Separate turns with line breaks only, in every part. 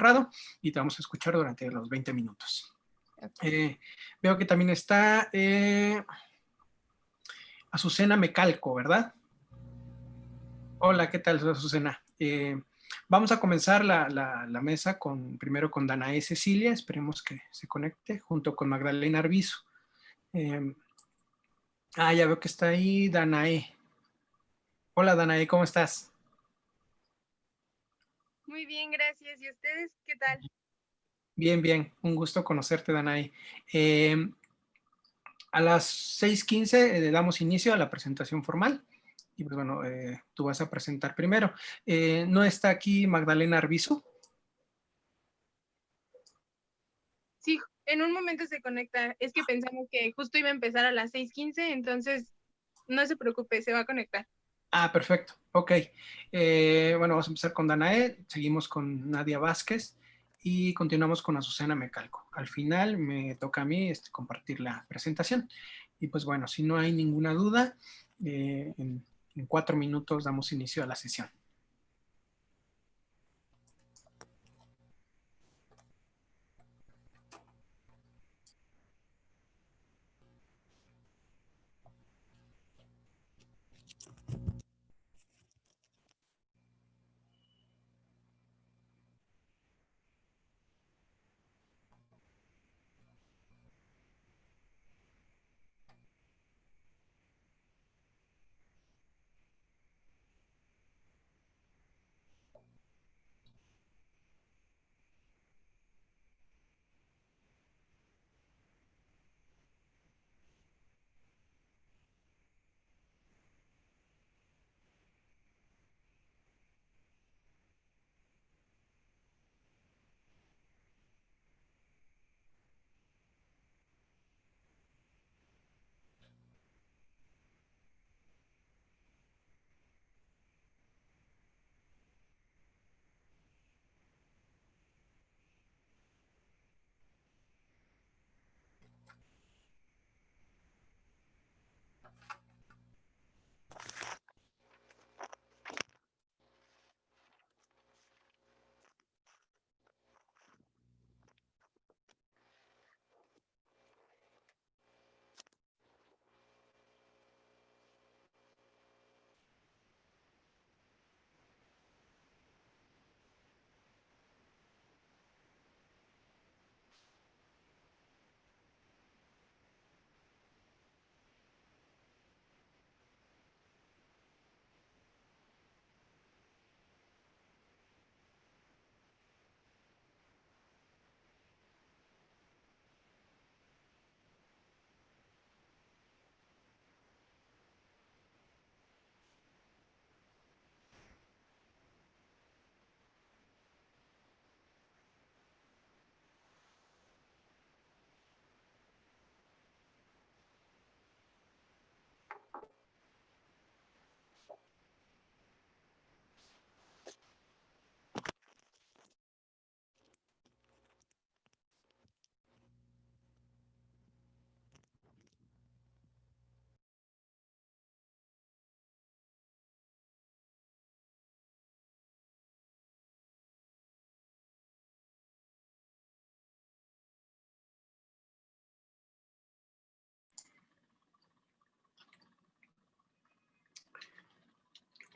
cerrado y te vamos a escuchar durante los 20 minutos.
Okay.
Veo que también está Azucena Mecalco, ¿verdad? Hola, ¿qué tal, Azucena? Vamos a comenzar la mesa primero con Danae Cecilia, esperemos que se conecte, junto con Magdalena Arbizu. Ya veo que está ahí Danae. Hola, Danae, ¿cómo estás?
Muy bien, gracias. ¿Y ustedes qué tal?
Bien, bien. Un gusto conocerte, Danae. A las 6:15 le damos inicio a la presentación formal. Y pues bueno, tú vas a presentar primero. ¿No está aquí Magdalena Arbizu?
Sí, en un momento se conecta. Es que pensamos que justo iba a empezar a las 6:15, entonces no se preocupe, se va a conectar.
Perfecto. Ok. Bueno, vamos a empezar con Danae, seguimos con Nadia Vázquez y continuamos con Azucena Mecalco. Al final me toca a mí compartir la presentación. Y pues bueno, si no hay ninguna duda, en 4 minutos damos inicio a la sesión.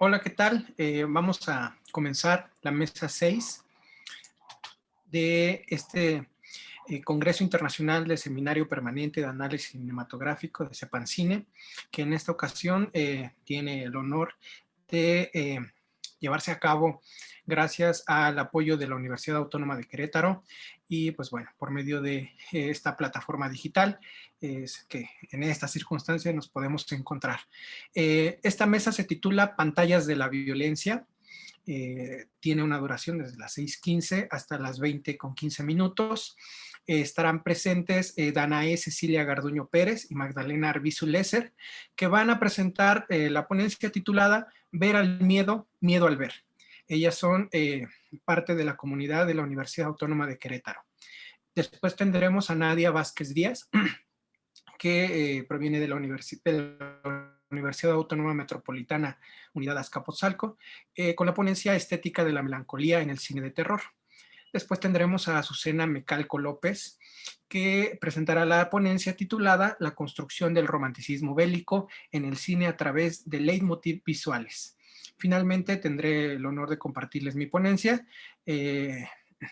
Hola, ¿qué tal? Vamos a comenzar la mesa 6 de este Congreso Internacional de Seminario Permanente de Análisis Cinematográfico de Sepancine, que en esta ocasión tiene el honor de llevarse a cabo gracias al apoyo de la Universidad Autónoma de Querétaro y pues bueno, por medio de esta plataforma digital es que en esta circunstancia nos podemos encontrar. Esta mesa se titula Pantallas de la Violencia. Tiene una duración desde las 6:15 hasta las 20:15 minutos. Estarán presentes Danae Cecilia Garduño Pérez y Magdalena Arbizu Lesser, que van a presentar la ponencia titulada Ver al miedo, miedo al ver. Ellas son parte de la comunidad de la Universidad Autónoma de Querétaro. Después tendremos a Nadia Vázquez Díaz, que proviene de la Universidad Autónoma Metropolitana Unidad Azcapotzalco, con la ponencia Estética de la Melancolía en el Cine de Terror. Después tendremos a Azucena Mecalco López, que presentará la ponencia titulada La construcción del romanticismo bélico en el cine a través de leitmotiv visuales. Finalmente tendré el honor de compartirles mi ponencia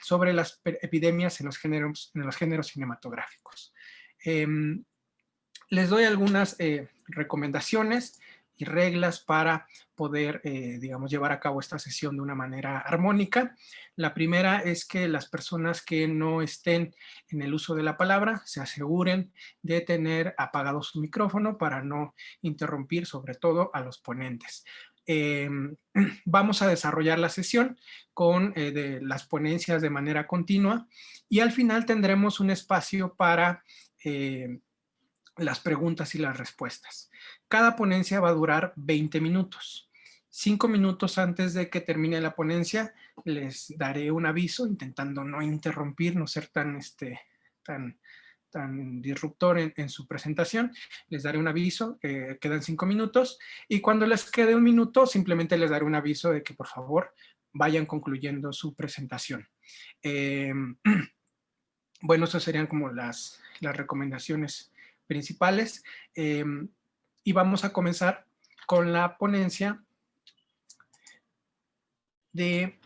sobre las epidemias en los géneros cinematográficos. Les doy algunas recomendaciones y reglas para poder, digamos, llevar a cabo esta sesión de una manera armónica. La primera es que las personas que no estén en el uso de la palabra se aseguren de tener apagado su micrófono para no interrumpir, sobre todo, a los ponentes. Vamos a desarrollar la sesión con de las ponencias de manera continua y al final tendremos un espacio para las preguntas y las respuestas. Cada ponencia va a durar 20 minutos. 5 minutos antes de que termine la ponencia les daré un aviso, intentando no interrumpir, no ser tan disruptor en su presentación. Les daré un aviso, quedan 5 minutos, y cuando les quede un minuto, simplemente les daré un aviso de que por favor vayan concluyendo su presentación. Bueno, esas serían como las recomendaciones principales. Y vamos a comenzar con la ponencia de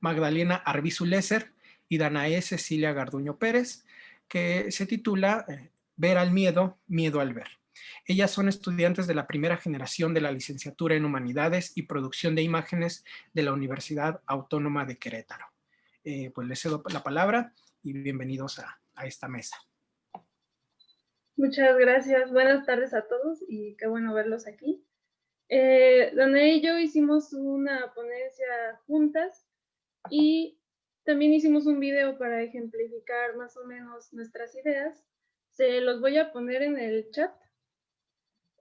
Magdalena Arbizu Lesser y Danae Cecilia Garduño Pérez, que se titula Ver al miedo, miedo al ver. Ellas son estudiantes de la primera generación de la licenciatura en Humanidades y Producción de Imágenes de la Universidad Autónoma de Querétaro. Pues les cedo la palabra y bienvenidos a esta mesa.
Muchas gracias. Buenas tardes a todos y qué bueno verlos aquí. Danae y yo hicimos una ponencia juntas y también hicimos un video para ejemplificar más o menos nuestras ideas. Se los voy a poner en el chat.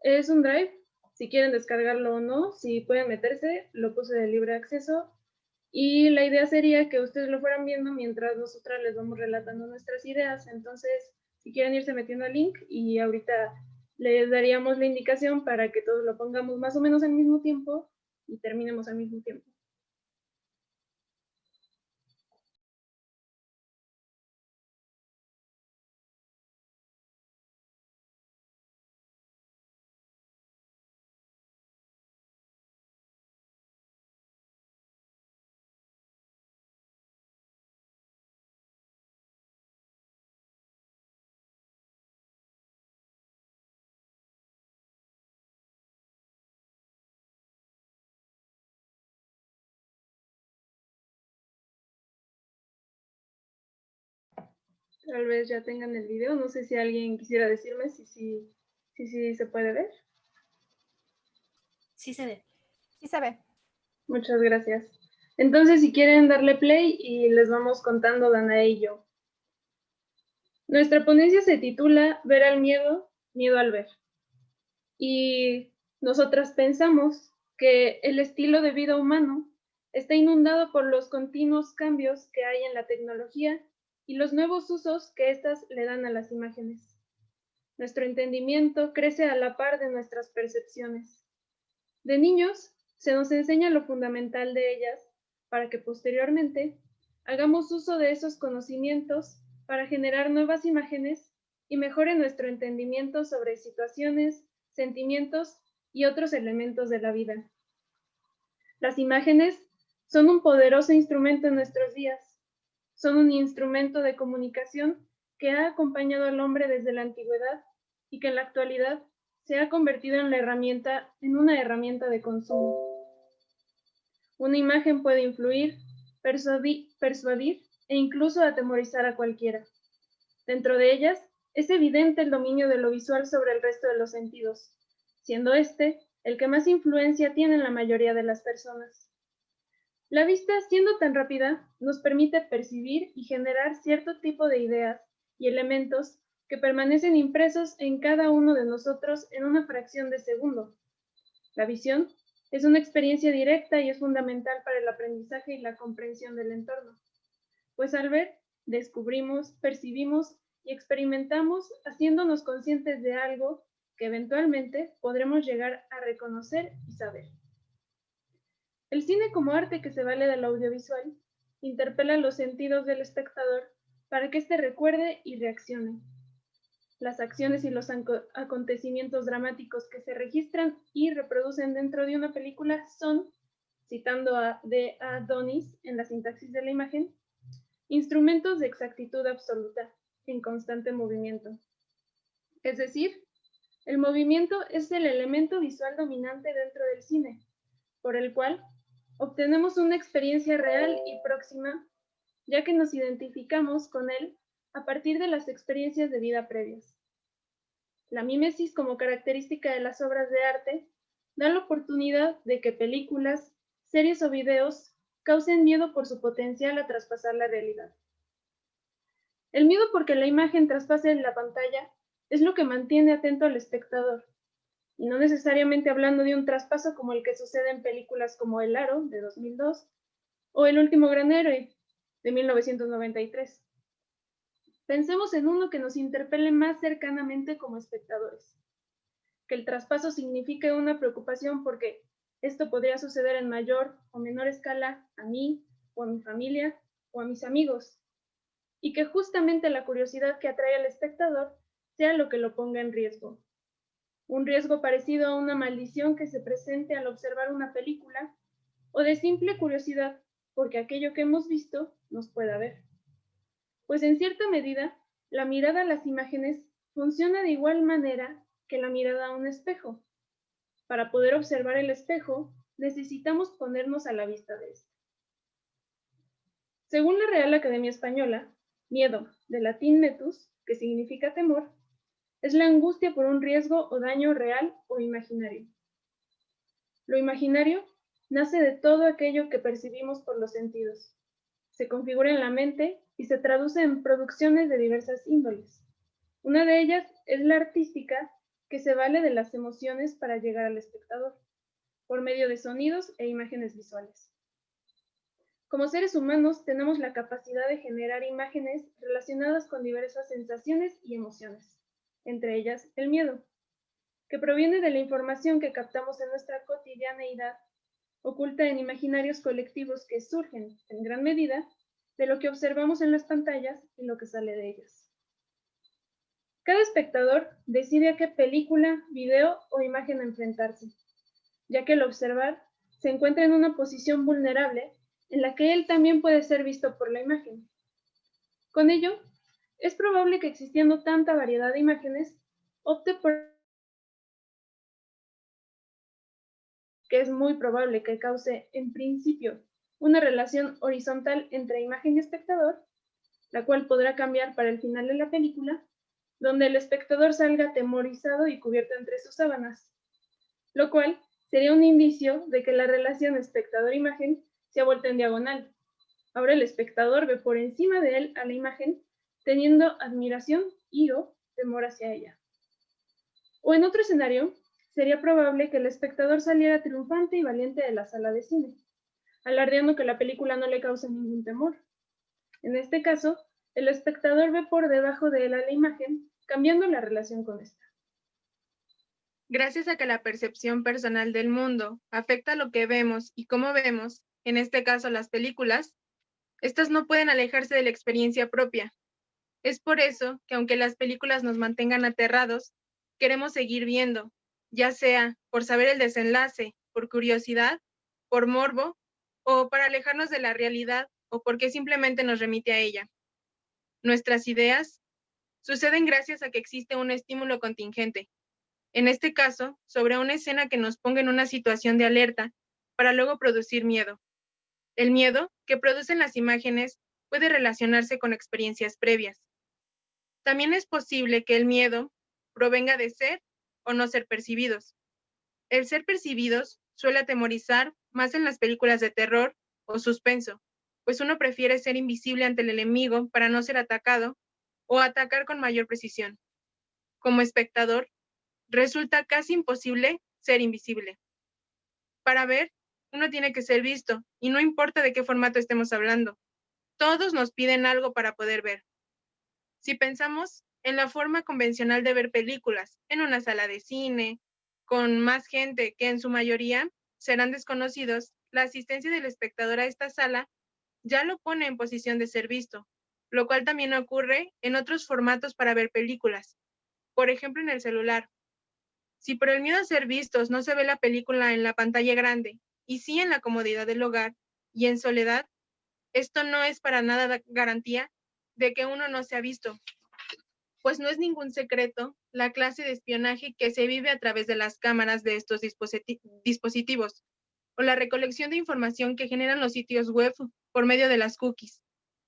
Es un drive, si quieren descargarlo o no, si pueden meterse, lo puse de libre acceso. Y la idea sería que ustedes lo fueran viendo mientras nosotras les vamos relatando nuestras ideas. Entonces, si quieren irse metiendo al link y ahorita les daríamos la indicación para que todos lo pongamos más o menos al mismo tiempo y terminemos al mismo tiempo. Tal vez ya tengan el video, no sé si alguien quisiera decirme si se puede ver.
Sí se ve.
Sí se ve.
Muchas gracias. Entonces, si quieren darle play y les vamos contando Danae y yo. Nuestra ponencia se titula Ver al miedo, miedo al ver. Y nosotras pensamos que el estilo de vida humano está inundado por los continuos cambios que hay en la tecnología y los nuevos usos que éstas le dan a las imágenes. Nuestro entendimiento crece a la par de nuestras percepciones. De niños, se nos enseña lo fundamental de ellas para que posteriormente hagamos uso de esos conocimientos para generar nuevas imágenes y mejore nuestro entendimiento sobre situaciones, sentimientos y otros elementos de la vida. Las imágenes son un poderoso instrumento en nuestros días. Son un instrumento de comunicación que ha acompañado al hombre desde la antigüedad y que en la actualidad se ha convertido en una herramienta de consumo. Una imagen puede influir, persuadir e incluso atemorizar a cualquiera. Dentro de ellas, es evidente el dominio de lo visual sobre el resto de los sentidos, siendo este el que más influencia tiene en la mayoría de las personas. La vista, siendo tan rápida, nos permite percibir y generar cierto tipo de ideas y elementos que permanecen impresos en cada uno de nosotros en una fracción de segundo. La visión es una experiencia directa y es fundamental para el aprendizaje y la comprensión del entorno, pues al ver, descubrimos, percibimos y experimentamos haciéndonos conscientes de algo que eventualmente podremos llegar a reconocer y saber. El cine como arte que se vale del audiovisual Interpela los sentidos del espectador para que éste recuerde y reaccione. Las acciones y los acontecimientos dramáticos que se registran y reproducen dentro de una película son, citando a Adonis en la sintaxis de la imagen, instrumentos de exactitud absoluta, en constante movimiento. Es decir, el movimiento es el elemento visual dominante dentro del cine, por el cual obtenemos una experiencia real y próxima, ya que nos identificamos con él a partir de las experiencias de vida previas. La mímesis como característica de las obras de arte da la oportunidad de que películas, series o videos causen miedo por su potencial a traspasar la realidad. El miedo porque la imagen traspase la pantalla es lo que mantiene atento al espectador, y no necesariamente hablando de un traspaso como el que sucede en películas como El Aro, de 2002, o El último gran héroe, de 1993. Pensemos en uno que nos interpele más cercanamente como espectadores. Que el traspaso signifique una preocupación porque esto podría suceder en mayor o menor escala a mí, o a mi familia, o a mis amigos, y que justamente la curiosidad que atrae al espectador sea lo que lo ponga en riesgo. Un riesgo parecido a una maldición que se presente al observar una película, o de simple curiosidad porque aquello que hemos visto nos pueda ver. Pues en cierta medida, la mirada a las imágenes funciona de igual manera que la mirada a un espejo. Para poder observar el espejo, necesitamos ponernos a la vista de este. Según la Real Academia Española, miedo, de latín metus, que significa temor, es la angustia por un riesgo o daño real o imaginario. Lo imaginario nace de todo aquello que percibimos por los sentidos. Se configura en la mente y se traduce en producciones de diversas índoles. Una de ellas es la artística, que se vale de las emociones para llegar al espectador, por medio de sonidos e imágenes visuales. Como seres humanos tenemos la capacidad de generar imágenes relacionadas con diversas sensaciones y emociones, entre ellas el miedo, que proviene de la información que captamos en nuestra cotidianeidad, oculta en imaginarios colectivos que surgen, en gran medida, de lo que observamos en las pantallas y lo que sale de ellas. Cada espectador decide a qué película, video o imagen enfrentarse, ya que el observar se encuentra en una posición vulnerable en la que él también puede ser visto por la imagen. Con ello, es probable que existiendo tanta variedad de imágenes, opte por que es muy probable que cause, en principio, una relación horizontal entre imagen y espectador, la cual podrá cambiar para el final de la película, donde el espectador salga atemorizado y cubierto entre sus sábanas, lo cual sería un indicio de que la relación espectador-imagen se ha vuelto en diagonal. Ahora el espectador ve por encima de él a la imagen, teniendo admiración y o temor hacia ella. O en otro escenario, sería probable que el espectador saliera triunfante y valiente de la sala de cine, alardeando que la película no le causa ningún temor. En este caso, el espectador ve por debajo de él a la imagen, cambiando la relación con esta.
Gracias a que la percepción personal del mundo afecta lo que vemos y cómo vemos, en este caso las películas, estas no pueden alejarse de la experiencia propia. Es por eso que aunque las películas nos mantengan aterrados, queremos seguir viendo, ya sea por saber el desenlace, por curiosidad, por morbo, o para alejarnos de la realidad, o porque simplemente nos remite a ella. Nuestras ideas suceden gracias a que existe un estímulo contingente, en este caso, sobre una escena que nos ponga en una situación de alerta, para luego producir miedo. El miedo que producen las imágenes puede relacionarse con experiencias previas. También es posible que el miedo provenga de ser o no ser percibidos. El ser percibidos suele atemorizar más en las películas de terror o suspenso, pues uno prefiere ser invisible ante el enemigo para no ser atacado o atacar con mayor precisión. Como espectador, resulta casi imposible ser invisible. Para ver, uno tiene que ser visto, y no importa de qué formato estemos hablando. Todos nos piden algo para poder ver. Si pensamos en la forma convencional de ver películas, en una sala de cine, con más gente que en su mayoría serán desconocidos, la asistencia del espectador a esta sala ya lo pone en posición de ser visto, lo cual también ocurre en otros formatos para ver películas, por ejemplo en el celular. Si por el miedo a ser vistos no se ve la película en la pantalla grande, y sí en la comodidad del hogar y en soledad, esto no es para nada garantía de que uno no sea visto, pues no es ningún secreto la clase de espionaje que se vive a través de las cámaras de estos dispositivos, o la recolección de información que generan los sitios web por medio de las cookies,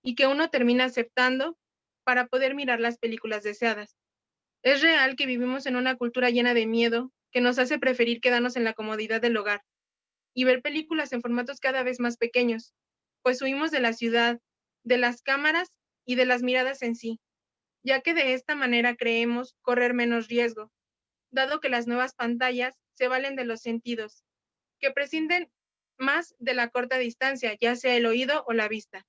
y que uno termina aceptando para poder mirar las películas deseadas. Es real que vivimos en una cultura llena de miedo que nos hace preferir quedarnos en la comodidad del hogar y ver películas en formatos cada vez más pequeños, pues huimos de la ciudad, de las cámaras y de las miradas en sí, ya que de esta manera creemos correr menos riesgo, dado que las nuevas pantallas se valen de los sentidos, que prescinden más de la corta distancia, ya sea el oído o la vista.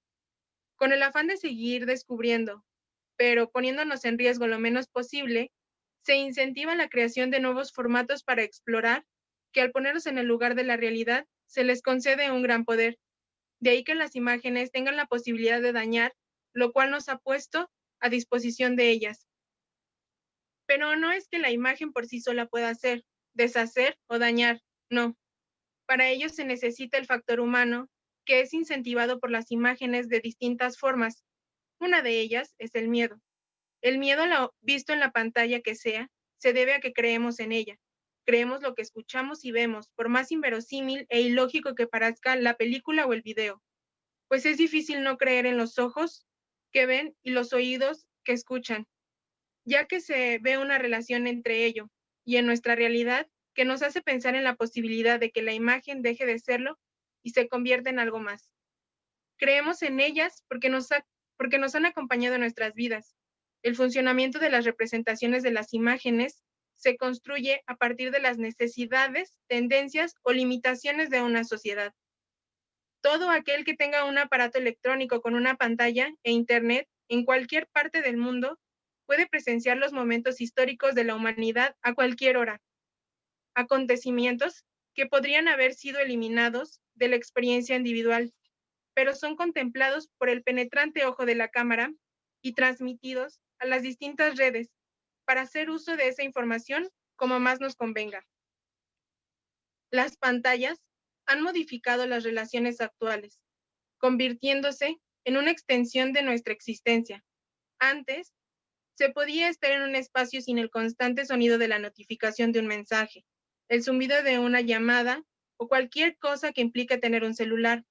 Con el afán de seguir descubriendo, pero poniéndonos en riesgo lo menos posible, se incentiva la creación de nuevos formatos para explorar, que al ponernos en el lugar de la realidad, se les concede un gran poder. De ahí que las imágenes tengan la posibilidad de dañar, lo cual nos ha puesto a disposición de ellas. Pero no es que la imagen por sí sola pueda hacer, deshacer o dañar, no. Para ello se necesita el factor humano, que es incentivado por las imágenes de distintas formas. Una de ellas es el miedo. El miedo, visto en la pantalla que sea, se debe a que creemos en ella. Creemos lo que escuchamos y vemos, por más inverosímil e ilógico que parezca la película o el video, pues es difícil no creer en los ojos que ven y los oídos que escuchan, ya que se ve una relación entre ello y en nuestra realidad que nos hace pensar en la posibilidad de que la imagen deje de serlo y se convierta en algo más. Creemos en ellas porque nos han acompañado en nuestras vidas. El funcionamiento de las representaciones de las imágenes se construye a partir de las necesidades, tendencias o limitaciones de una sociedad. Todo aquel que tenga un aparato electrónico con una pantalla e internet en cualquier parte del mundo puede presenciar los momentos históricos de la humanidad a cualquier hora. Acontecimientos que podrían haber sido eliminados de la experiencia individual, pero son contemplados por el penetrante ojo de la cámara y transmitidos a las distintas redes para hacer uso de esa información como más nos convenga. Las pantallas han modificado las relaciones actuales, convirtiéndose en una extensión de nuestra existencia. Antes, se podía estar en un espacio sin el constante sonido de la notificación de un mensaje, el zumbido de una llamada o cualquier cosa que implique tener un celular.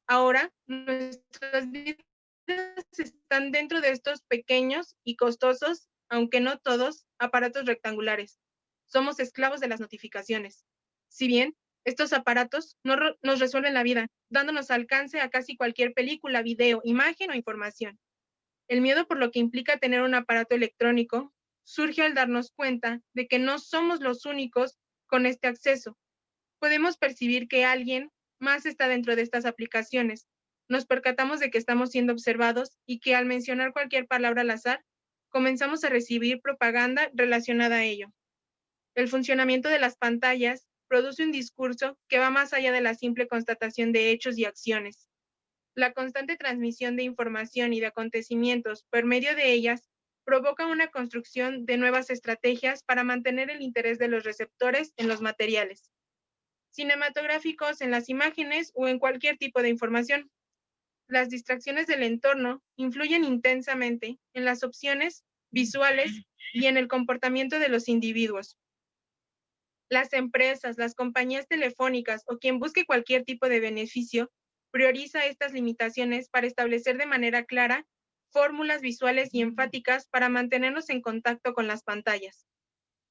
Ahora, nuestras vidas están dentro de estos pequeños y costosos, aunque no todos, aparatos rectangulares. Somos esclavos de las notificaciones. Si bien estos aparatos no nos resuelven la vida, dándonos alcance a casi cualquier película, video, imagen o información. El miedo por lo que implica tener un aparato electrónico surge al darnos cuenta de que no somos los únicos con este acceso. Podemos percibir que alguien más está dentro de estas aplicaciones. Nos percatamos de que estamos siendo observados y que al mencionar cualquier palabra al azar, comenzamos a recibir propaganda relacionada a ello. El funcionamiento de las pantallas produce un discurso que va más allá de la simple constatación de hechos y acciones. La constante transmisión de información y de acontecimientos por medio de ellas provoca una construcción de nuevas estrategias para mantener el interés de los receptores en los materiales cinematográficos, en las imágenes o en cualquier tipo de información. Las distracciones del entorno influyen intensamente en las opciones visuales y en el comportamiento de los individuos. Las empresas, las compañías telefónicas o quien busque cualquier tipo de beneficio prioriza estas limitaciones para establecer de manera clara fórmulas visuales y enfáticas para mantenernos en contacto con las pantallas.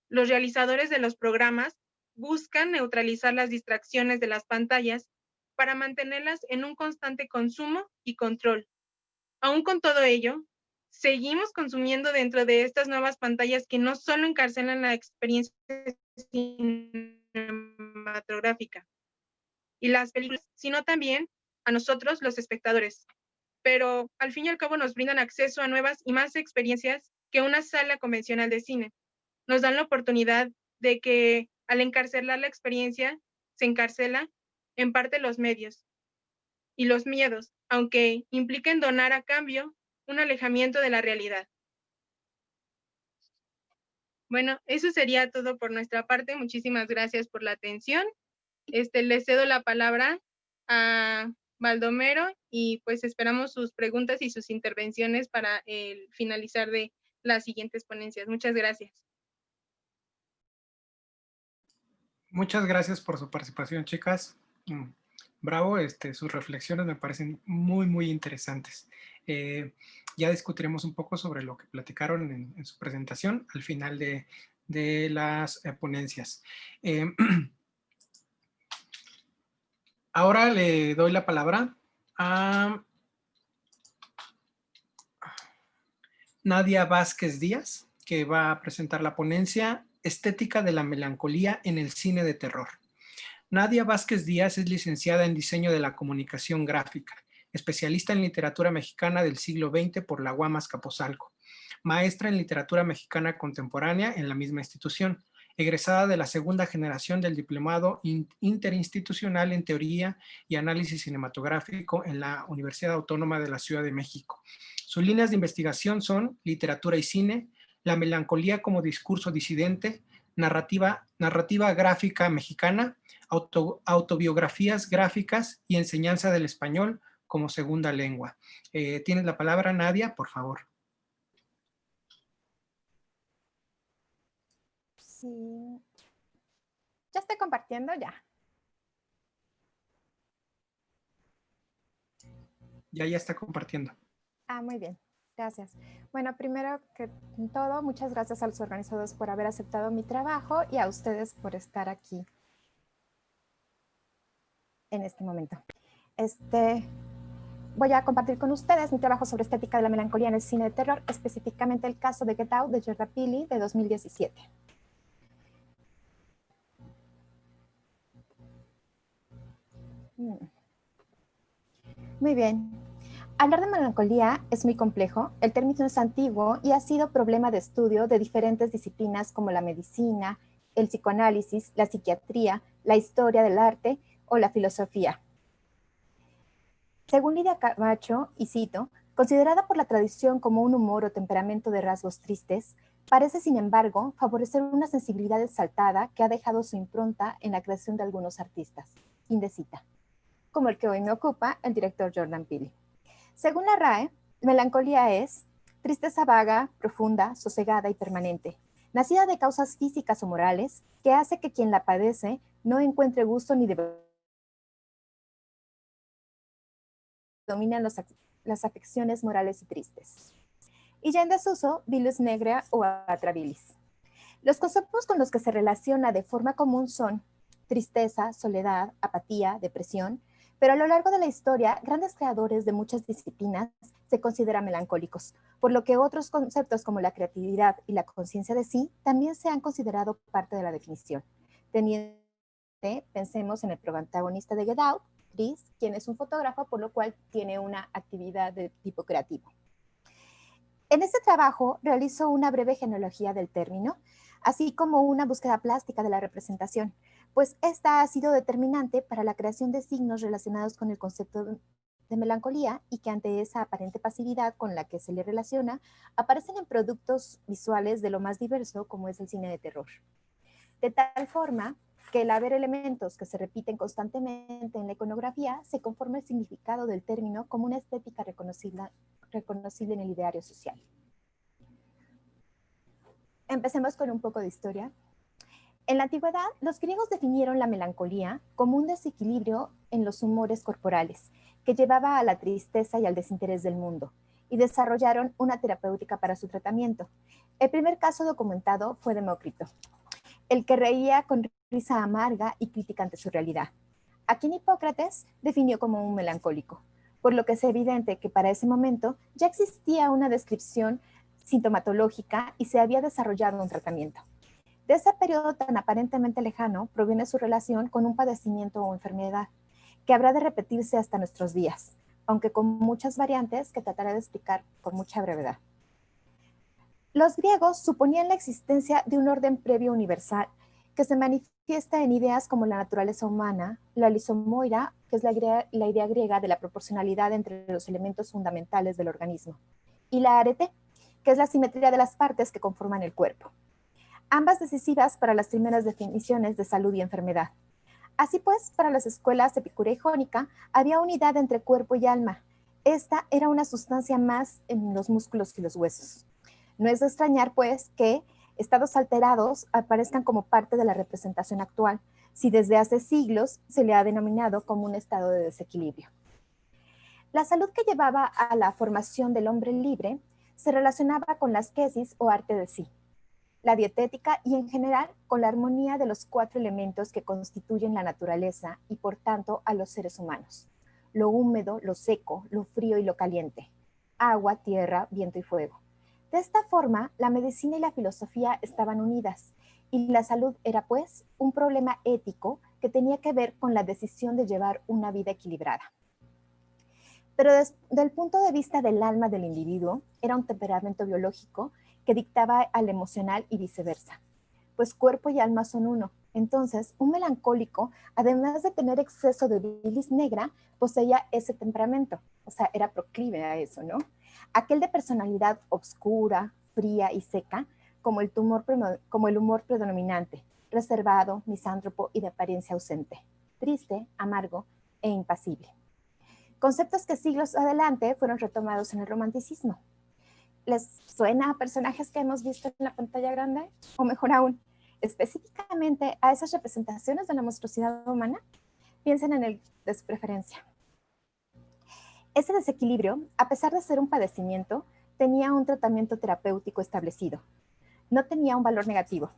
Los realizadores de los programas buscan neutralizar las distracciones de las pantallas para mantenerlas en un constante consumo y control. Aún con todo ello, seguimos consumiendo dentro de estas nuevas pantallas que no solo encarcelan la experiencia cinematográfica y las películas, sino también a nosotros, los espectadores. Pero al fin y al cabo nos brindan acceso a nuevas y más experiencias que una sala convencional de cine. Nos dan la oportunidad de que al encarcelar la experiencia, se encarcela en parte los medios. y los miedos, aunque impliquen donar a cambio un alejamiento de la realidad. Bueno, eso sería todo por nuestra parte. Muchísimas gracias por la atención. Les cedo la palabra a Baldomero y pues esperamos sus preguntas y sus intervenciones para el finalizar de las siguientes ponencias. Muchas gracias.
Muchas gracias por su participación, chicas. Bravo, sus reflexiones me parecen muy, muy interesantes. Ya discutiremos un poco sobre lo que platicaron en su presentación al final de las ponencias. Ahora le doy la palabra a Nadia Vázquez Díaz, que va a presentar la ponencia Estética de la melancolía en el cine de terror. Nadia Vázquez Díaz es licenciada en Diseño de la Comunicación Gráfica, especialista en literatura mexicana del siglo XX por la UAM Azcapotzalco, maestra en literatura mexicana contemporánea en la misma institución, egresada de la segunda generación del diplomado interinstitucional en teoría y análisis cinematográfico en la Universidad Autónoma de la Ciudad de México. Sus líneas de investigación son literatura y cine, la melancolía como discurso disidente, narrativa gráfica mexicana, autobiografías gráficas y enseñanza del español como segunda lengua. Tienes la palabra, Nadia, por favor.
Sí. Ya estoy compartiendo, ya.
Ya está compartiendo.
Muy bien. Gracias. Bueno, primero que todo, muchas gracias a los organizadores por haber aceptado mi trabajo y a ustedes por estar aquí en este momento. Voy a compartir con ustedes mi trabajo sobre estética de la melancolía en el cine de terror, específicamente el caso de Get Out de Jordan Peele de 2017. Muy bien. Hablar de melancolía es muy complejo, el término es antiguo y ha sido problema de estudio de diferentes disciplinas como la medicina, el psicoanálisis, la psiquiatría, la historia del arte o la filosofía. Según Lidia Camacho, y cito, considerada por la tradición como un humor o temperamento de rasgos tristes, parece, sin embargo, favorecer una sensibilidad exaltada que ha dejado su impronta en la creación de algunos artistas. Fin de cita. Como el que hoy me ocupa, el director Jordan Peele. Según la RAE, melancolía es tristeza vaga, profunda, sosegada y permanente, nacida de causas físicas o morales, que hace que quien la padece no encuentre gusto ni dominan las afecciones morales y tristes. Y ya en desuso, bilus negra o atrabilis. Los conceptos con los que se relaciona de forma común son tristeza, soledad, apatía, depresión, pero a lo largo de la historia, grandes creadores de muchas disciplinas se consideran melancólicos, por lo que otros conceptos como la creatividad y la conciencia de sí también se han considerado parte de la definición. Pensemos en el protagonista de Get Out, Chris, quien es un fotógrafo, por lo cual tiene una actividad de tipo creativo. En este trabajo realizo una breve genealogía del término, así como una búsqueda plástica de la representación, pues esta ha sido determinante para la creación de signos relacionados con el concepto de melancolía y que ante esa aparente pasividad con la que se le relaciona, aparecen en productos visuales de lo más diverso como es el cine de terror. De tal forma que el haber elementos que se repiten constantemente en la iconografía se conforma el significado del término como una estética reconocible en el ideario social. Empecemos con un poco de historia. En la antigüedad, los griegos definieron la melancolía como un desequilibrio en los humores corporales que llevaba a la tristeza y al desinterés del mundo, y desarrollaron una terapéutica para su tratamiento. El primer caso documentado fue Demócrito, el que reía con risa amarga y crítica ante su realidad, a quien Hipócrates definió como un melancólico, por lo que es evidente que para ese momento ya existía una descripción sintomatológica y se había desarrollado un tratamiento. De ese periodo tan aparentemente lejano proviene su relación con un padecimiento o enfermedad que habrá de repetirse hasta nuestros días, aunque con muchas variantes que trataré de explicar con mucha brevedad. Los griegos suponían la existencia de un orden previo universal que se manifiesta manifiesta en ideas como la naturaleza humana, la lisomoira, que es la idea griega de la proporcionalidad entre los elementos fundamentales del organismo, y la arete, que es la simetría de las partes que conforman el cuerpo. Ambas decisivas para las primeras definiciones de salud y enfermedad. Así pues, para las escuelas epicúrea y jónica, había unidad entre cuerpo y alma. Esta era una sustancia más en los músculos y los huesos. No es de extrañar, pues, que estados alterados aparezcan como parte de la representación actual, si desde hace siglos se le ha denominado como un estado de desequilibrio. La salud que llevaba a la formación del hombre libre se relacionaba con la ascesis o arte de sí, la dietética y en general con la armonía de los 4 elementos que constituyen la naturaleza y por tanto a los seres humanos: lo húmedo, lo seco, lo frío y lo caliente, agua, tierra, viento y fuego. De esta forma, la medicina y la filosofía estaban unidas y la salud era pues un problema ético que tenía que ver con la decisión de llevar una vida equilibrada. Pero desde el punto de vista del alma del individuo, era un temperamento biológico que dictaba al emocional y viceversa, pues cuerpo y alma son uno. Entonces, un melancólico, además de tener exceso de bilis negra, poseía ese temperamento, o sea, era proclive a eso, ¿no? Aquel de personalidad obscura, fría y seca, como el humor predominante, reservado, misántropo y de apariencia ausente, triste, amargo e impasible. Conceptos que siglos adelante fueron retomados en el romanticismo. ¿Les suena a personajes que hemos visto en la pantalla grande? O mejor aún, específicamente a esas representaciones de la monstruosidad humana. Piensen en el de su preferencia. Ese desequilibrio, a pesar de ser un padecimiento, tenía un tratamiento terapéutico establecido. No tenía un valor negativo.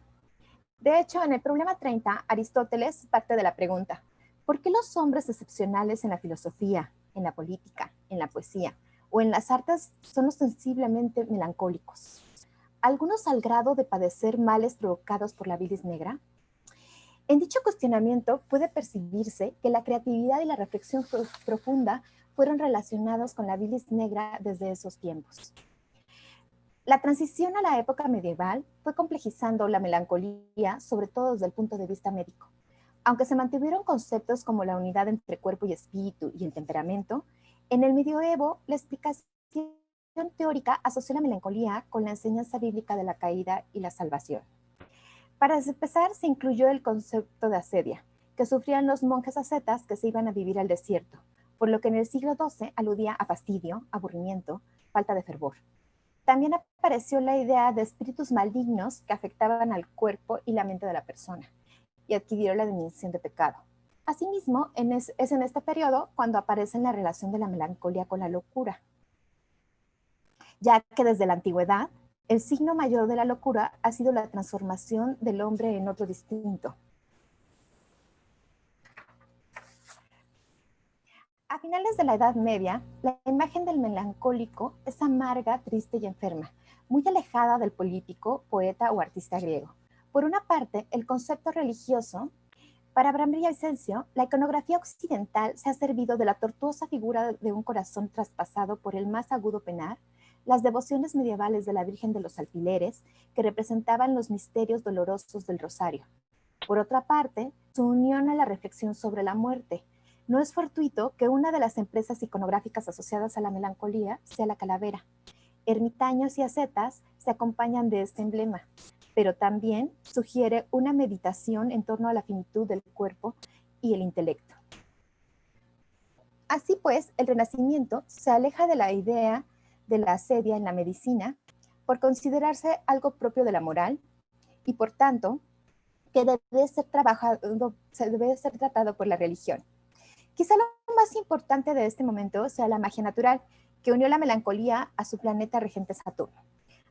De hecho, en el problema 30, Aristóteles parte de la pregunta: ¿por qué los hombres excepcionales en la filosofía, en la política, en la poesía o en las artes son ostensiblemente melancólicos? ¿Algunos al grado de padecer males provocados por la bilis negra? En dicho cuestionamiento puede percibirse que la creatividad y la reflexión profunda fueron relacionados con la bilis negra desde esos tiempos. La transición a la época medieval fue complejizando la melancolía, sobre todo desde el punto de vista médico. Aunque se mantuvieron conceptos como la unidad entre cuerpo y espíritu y el temperamento, en el medioevo la explicación teórica asoció la melancolía con la enseñanza bíblica de la caída y la salvación. Para empezar, se incluyó el concepto de asedia, que sufrían los monjes ascetas que se iban a vivir al desierto, por lo que en el siglo XII aludía a fastidio, aburrimiento, falta de fervor. También apareció la idea de espíritus malignos que afectaban al cuerpo y la mente de la persona, y adquirió la dimensión de pecado. Asimismo, es en este periodo cuando aparece la relación de la melancolía con la locura, ya que desde la antigüedad, el signo mayor de la locura ha sido la transformación del hombre en otro distinto. A finales de la Edad Media, la imagen del melancólico es amarga, triste y enferma, muy alejada del político, poeta o artista griego. Por una parte, el concepto religioso. Para Abraham Vicencio, la iconografía occidental se ha servido de la tortuosa figura de un corazón traspasado por el más agudo penar, las devociones medievales de la Virgen de los Alfileres, que representaban los misterios dolorosos del rosario. Por otra parte, su unión a la reflexión sobre la muerte. No es fortuito que una de las empresas iconográficas asociadas a la melancolía sea la calavera. Ermitaños y ascetas se acompañan de este emblema, pero también sugiere una meditación en torno a la finitud del cuerpo y el intelecto. Así pues, el Renacimiento se aleja de la idea de la asedia en la medicina por considerarse algo propio de la moral y, por tanto, que debe ser tratado por la religión. Quizá lo más importante de este momento sea la magia natural, que unió la melancolía a su planeta regente Saturno.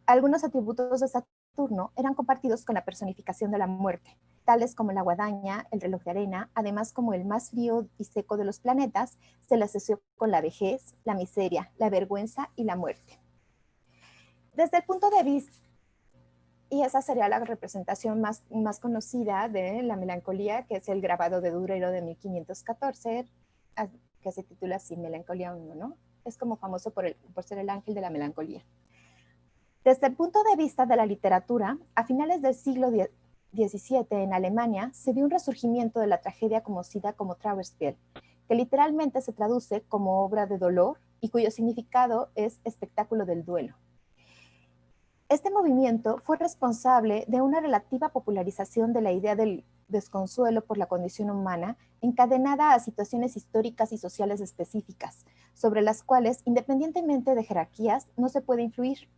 Algunos atributos de Saturno eran compartidos con la personificación de la muerte, tales como la guadaña, el reloj de arena, además como el más frío y seco de los planetas, se le asoció con la vejez, la miseria, la vergüenza y la muerte. Desde el punto de vista, y esa sería la representación más conocida de la melancolía, que es el grabado de Durero de 1514, que se titula así, Melancolía 1, ¿no? Es como famoso por ser el ángel de la melancolía. Desde el punto de vista de la literatura, a finales del siglo XVII en Alemania se dio un resurgimiento de la tragedia conocida como Trauerspiel, que literalmente se traduce como obra de dolor y cuyo significado es espectáculo del duelo. Este movimiento fue responsable de una relativa popularización de la idea del desconsuelo por la condición humana, encadenada a situaciones históricas y sociales específicas, sobre las cuales, independientemente de jerarquías, no se puede influir,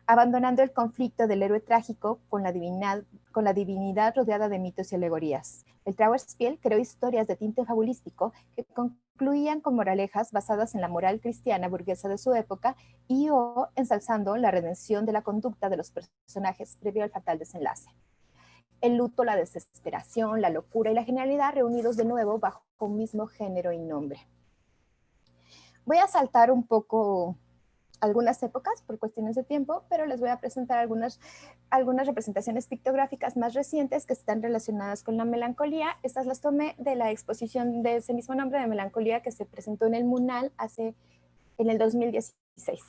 abandonando el conflicto del héroe trágico con la divinidad rodeada de mitos y alegorías. El Trauerspiel creó historias de tinte fabulístico que concluían con moralejas basadas en la moral cristiana burguesa de su época y o ensalzando la redención de la conducta de los personajes previo al fatal desenlace. El luto, la desesperación, la locura y la genialidad reunidos de nuevo bajo un mismo género y nombre. Voy a saltar un poco algunas épocas por cuestiones de tiempo, pero les voy a presentar algunas representaciones pictográficas más recientes que están relacionadas con la melancolía. Estas las tomé de la exposición de ese mismo nombre de melancolía que se presentó en el MUNAL en el 2016.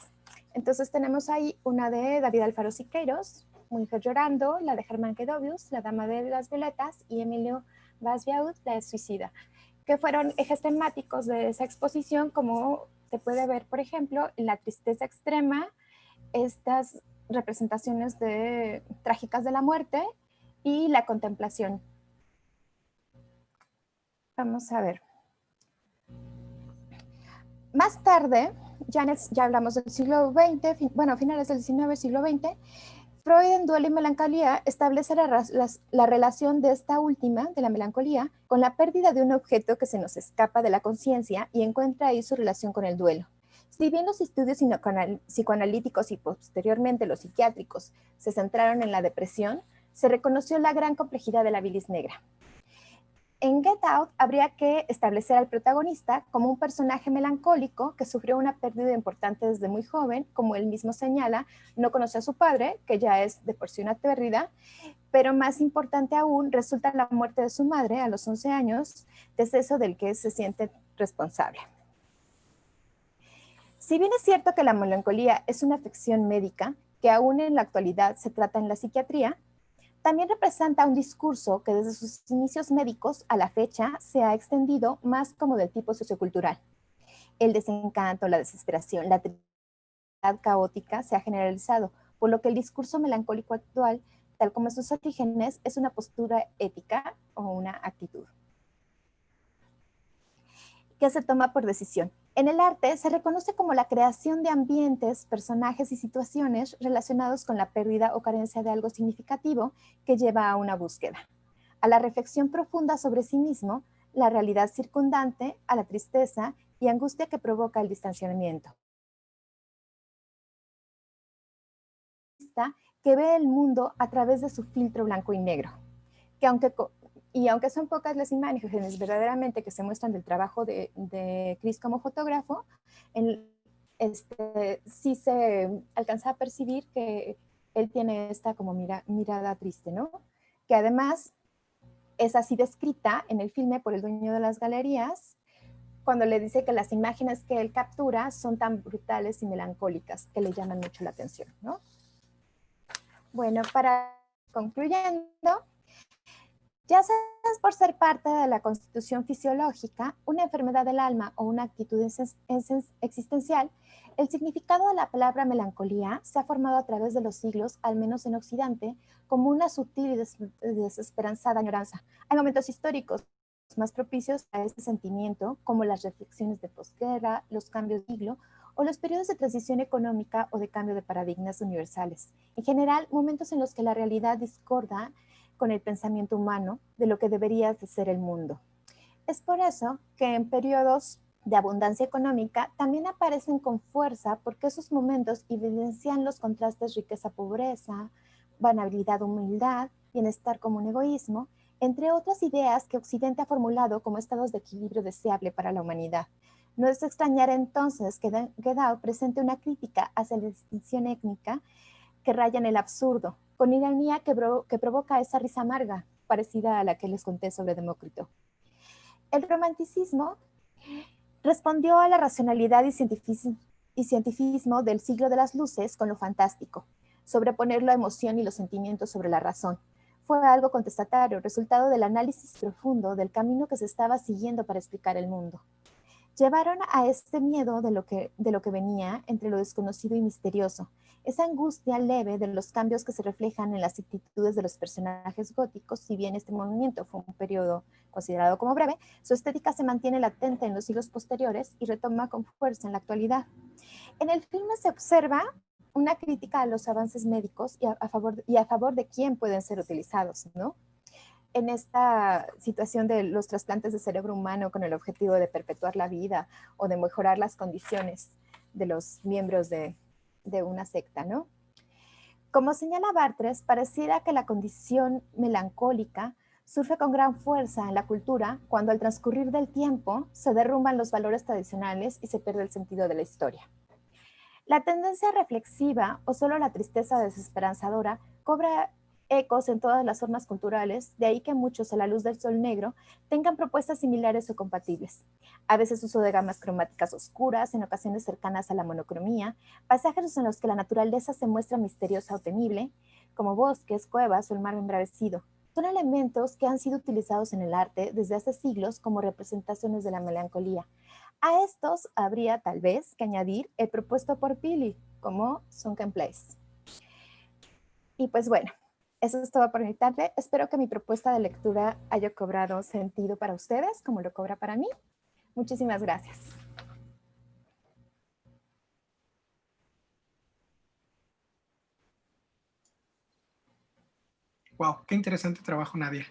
Entonces tenemos ahí una de David Alfaro Siqueiros, Mujer llorando, la de Germán Quedovius, La dama de las violetas, y Emilio Basbiaud, La de Suicida, que fueron ejes temáticos de esa exposición, como se puede ver, por ejemplo, en La tristeza extrema, estas representaciones trágicas de la muerte y la contemplación. Vamos a ver. Más tarde, ya hablamos del siglo XX, bueno, finales del XIX, siglo XX, Freud en Duelo y Melancolía establece la relación de esta última, de la melancolía, con la pérdida de un objeto que se nos escapa de la conciencia y encuentra ahí su relación con el duelo. Si bien los estudios psicoanalíticos y posteriormente los psiquiátricos se centraron en la depresión, se reconoció la gran complejidad de la bilis negra. En Get Out habría que establecer al protagonista como un personaje melancólico que sufrió una pérdida importante desde muy joven, como él mismo señala, no conoció a su padre, que ya es de por sí una pérdida, pero más importante aún resulta la muerte de su madre a los 11 años, deceso del que se siente responsable. Si bien es cierto que la melancolía es una afección médica, que aún en la actualidad se trata en la psiquiatría, también representa un discurso que desde sus inicios médicos a la fecha se ha extendido más como del tipo sociocultural. El desencanto, la desesperación, la tristeza caótica se ha generalizado, por lo que el discurso melancólico actual, tal como en sus orígenes, es una postura ética o una actitud que se toma por decisión. En el arte se reconoce como la creación de ambientes, personajes y situaciones relacionados con la pérdida o carencia de algo significativo que lleva a una búsqueda, a la reflexión profunda sobre sí mismo, la realidad circundante, a la tristeza y angustia que provoca el distanciamiento. Que ve el mundo a través de su filtro blanco y negro, que aunque son pocas las imágenes verdaderamente que se muestran del trabajo de Chris como fotógrafo, sí se alcanza a percibir que él tiene esta como mirada triste, ¿no? Que además es así descrita en el filme por el dueño de las galerías, cuando le dice que las imágenes que él captura son tan brutales y melancólicas que le llaman mucho la atención, ¿no? Bueno, para concluyendo, ya sea por ser parte de la constitución fisiológica, una enfermedad del alma o una actitud existencial, el significado de la palabra melancolía se ha formado a través de los siglos, al menos en Occidente, como una sutil y desesperanzada añoranza. Hay momentos históricos más propicios a este sentimiento, como las reflexiones de posguerra, los cambios de siglo, o los periodos de transición económica o de cambio de paradigmas universales. En general, momentos en los que la realidad discorda con el pensamiento humano de lo que debería de ser el mundo. Es por eso que en periodos de abundancia económica también aparecen con fuerza porque esos momentos evidencian los contrastes riqueza-pobreza, vanidad-humildad, bienestar como un egoísmo, entre otras ideas que Occidente ha formulado como estados de equilibrio deseable para la humanidad. No es de extrañar entonces que Get Out presente una crítica hacia la distinción étnica que raya en el absurdo, con ironía que provoca esa risa amarga, parecida a la que les conté sobre Demócrito. El romanticismo respondió a la racionalidad y cientificismo del siglo de las luces con lo fantástico, sobreponer la emoción y los sentimientos sobre la razón. fue algo contestatario, resultado del análisis profundo del camino que se estaba siguiendo para explicar el mundo. Llevaron a este miedo de lo que venía entre lo desconocido y misterioso, esa angustia leve de los cambios que se reflejan en las actitudes de los personajes góticos. Si bien este movimiento fue un periodo considerado como breve, su estética se mantiene latente en los siglos posteriores y retoma con fuerza en la actualidad. En el filme se observa una crítica a los avances médicos y a favor de quién pueden ser utilizados, ¿no? En esta situación de los trasplantes de cerebro humano con el objetivo de perpetuar la vida o de mejorar las condiciones de los miembros de una secta, ¿no? Como señala Bartres, pareciera que la condición melancólica surge con gran fuerza en la cultura cuando al transcurrir del tiempo se derrumban los valores tradicionales y se pierde el sentido de la historia. La tendencia reflexiva o solo la tristeza desesperanzadora cobra ecos en todas las formas culturales, de ahí que muchos a la luz del sol negro tengan propuestas similares o compatibles. A veces uso de gamas cromáticas oscuras, en ocasiones cercanas a la monocromía, pasajes en los que la naturaleza se muestra misteriosa o temible, como bosques, cuevas o el mar embravecido. Son elementos que han sido utilizados en el arte desde hace siglos como representaciones de la melancolía. A estos habría tal vez que añadir el propuesto por Pili, como Sunken Place. Y pues bueno, eso es todo por mi tarde. Espero que mi propuesta de lectura haya cobrado sentido para ustedes, como lo cobra para mí. Muchísimas gracias.
Wow, qué interesante trabajo, Nadia.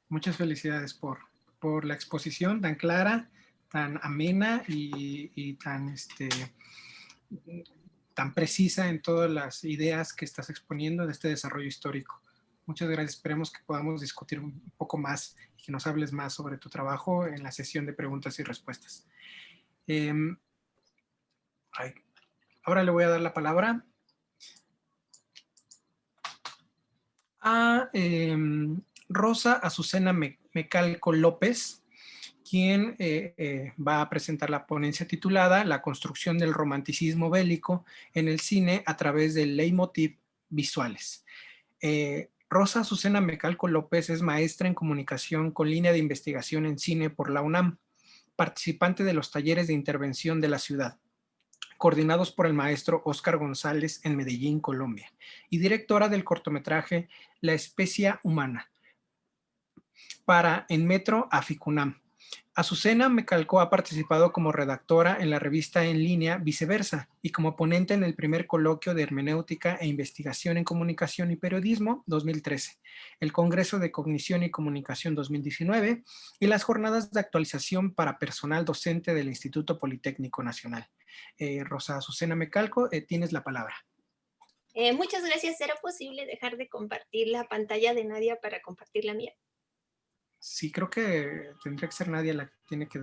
Muchas felicidades por la exposición tan clara, tan amena y tan, tan precisa en todas las ideas que estás exponiendo de este desarrollo histórico. Muchas gracias. Esperemos que podamos discutir un poco más y que nos hables más sobre tu trabajo en la sesión de preguntas y respuestas. Ahora le voy a dar la palabra a Rosa Azucena Mecalco López, quien va a presentar la ponencia titulada La construcción del romanticismo bélico en el cine a través del leitmotiv visuales. Rosa Azucena Mecalco López es maestra en comunicación con línea de investigación en cine por la UNAM, participante de los talleres de intervención de la ciudad, coordinados por el maestro Óscar González en Medellín, Colombia, y directora del cortometraje La Especia Humana para En Metro Aficunam. Azucena Mecalco ha participado como redactora en la revista en línea Viceversa y como ponente en el primer coloquio de Hermenéutica e Investigación en Comunicación y Periodismo 2013, el Congreso de Cognición y Comunicación 2019 y las jornadas de actualización para personal docente del Instituto Politécnico Nacional. Rosa Azucena Mecalco, tienes la palabra.
Muchas gracias. ¿Será posible dejar de compartir la pantalla de Nadia para compartir la mía?
Sí, creo que tendría que ser Nadia la que tiene que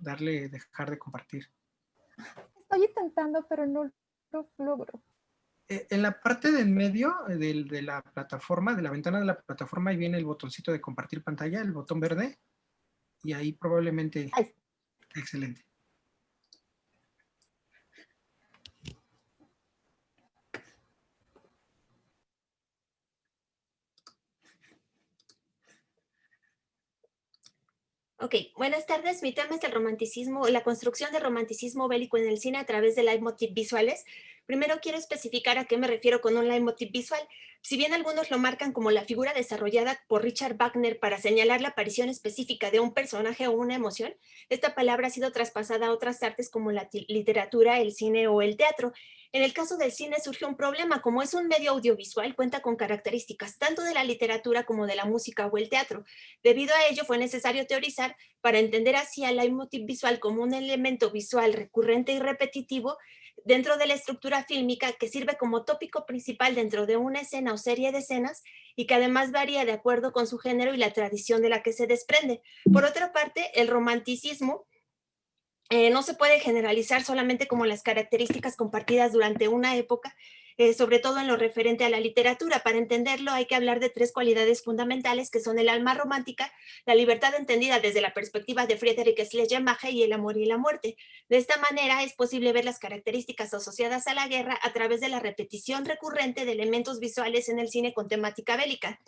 darle dejar de compartir.
Estoy intentando, pero no lo logro.
En la parte de en medio de la plataforma, de la ventana de la plataforma, ahí viene el botoncito de compartir pantalla, el botón verde, y ahí probablemente...
Ahí.
Excelente.
Ok, buenas tardes. Mi tema es el romanticismo, la construcción del romanticismo bélico en el cine a través de leitmotiv visuales. Primero quiero especificar a qué me refiero con un leitmotiv visual. Si bien algunos lo marcan como la figura desarrollada por Richard Wagner para señalar la aparición específica de un personaje o una emoción, esta palabra ha sido traspasada a otras artes como la literatura, el cine o el teatro. En el caso del cine surge un problema, como es un medio audiovisual, cuenta con características tanto de la literatura como de la música o el teatro. Debido a ello fue necesario teorizar para entender así al leitmotiv visual como un elemento visual recurrente y repetitivo dentro de la estructura fílmica que sirve como tópico principal dentro de una escena o serie de escenas y que además varía de acuerdo con su género y la tradición de la que se desprende. Por otra parte, el romanticismo no se puede generalizar solamente como las características compartidas durante una época sobre todo en lo referente a la literatura. Para entenderlo hay que hablar de 3 cualidades fundamentales, que son el alma romántica, la libertad entendida desde la perspectiva de Friedrich Schleiermacher y el amor y la muerte. De esta manera es posible ver las características asociadas a la guerra a través de la repetición recurrente de elementos visuales en el cine con temática bélica.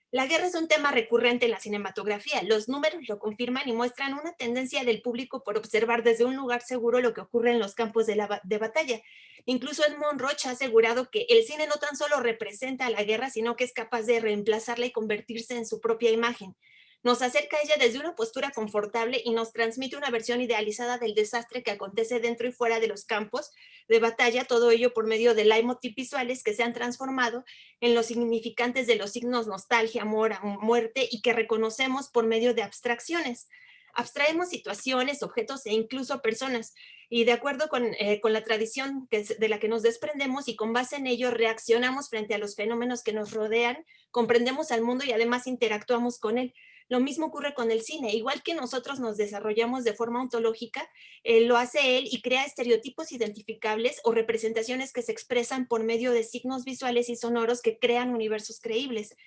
La guerra es un tema recurrente en la cinematografía. Los números lo confirman y muestran una tendencia del público por observar desde un lugar seguro lo que ocurre en los campos de batalla. Incluso Edmond Roche ha asegurado que el cine no tan solo representa a la guerra, sino que es capaz de reemplazarla y convertirse en su propia imagen. Nos acerca a ella desde una postura confortable y nos transmite una versión idealizada del desastre que acontece dentro y fuera de los campos de batalla, todo ello por medio de leitmotiv visuales que se han transformado en los significantes de los signos nostalgia, amor, muerte, y que reconocemos por medio de abstracciones. Abstraemos situaciones, objetos e incluso personas, y de acuerdo con la tradición de la que nos desprendemos y con base en ello reaccionamos frente a los fenómenos que nos rodean, comprendemos al mundo y además interactuamos con él. Lo mismo ocurre con el cine. Igual que nosotros nos desarrollamos de forma ontológica, lo hace él y crea estereotipos identificables o representaciones que se expresan por medio de signos visuales y sonoros que crean universos creíbles.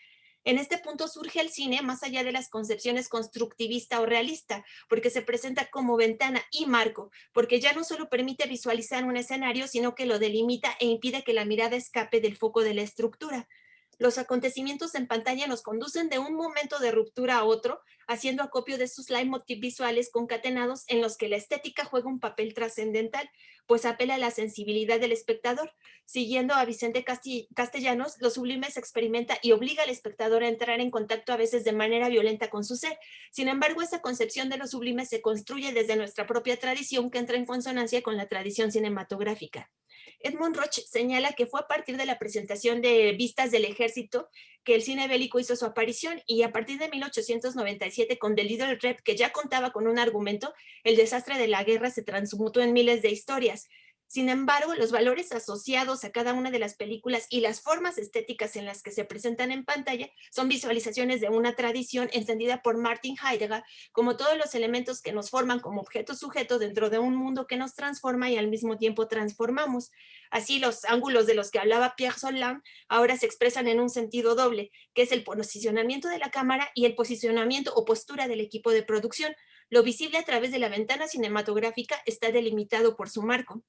En este punto surge el cine más allá de las concepciones constructivista o realista, porque se presenta como ventana y marco, porque ya no solo permite visualizar un escenario, sino que lo delimita e impide que la mirada escape del foco de la estructura. Los acontecimientos en pantalla nos conducen de un momento de ruptura a otro, haciendo acopio de sus leitmotiv visuales concatenados en los que la estética juega un papel trascendental, pues apela a la sensibilidad del espectador. Siguiendo a Vicente Castellanos, lo sublime se experimenta y obliga al espectador a entrar en contacto a veces de manera violenta con su ser. Sin embargo, esa concepción de lo sublime se construye desde nuestra propia tradición, que entra en consonancia con la tradición cinematográfica. Edmond Roche señala que fue a partir de la presentación de Vistas del Ejército que el cine bélico hizo su aparición, y a partir de 1897, con The Little Red, que ya contaba con un argumento, el desastre de la guerra se transmutó en miles de historias. Sin embargo, los valores asociados a cada una de las películas y las formas estéticas en las que se presentan en pantalla son visualizaciones de una tradición entendida por Martin Heidegger como todos los elementos que nos forman como objeto sujeto dentro de un mundo que nos transforma y al mismo tiempo transformamos. Así, los ángulos de los que hablaba Pierre Solin ahora se expresan en un sentido doble, que es el posicionamiento de la cámara y el posicionamiento o postura del equipo de producción. Lo visible a través de la ventana cinematográfica está delimitado por su marco.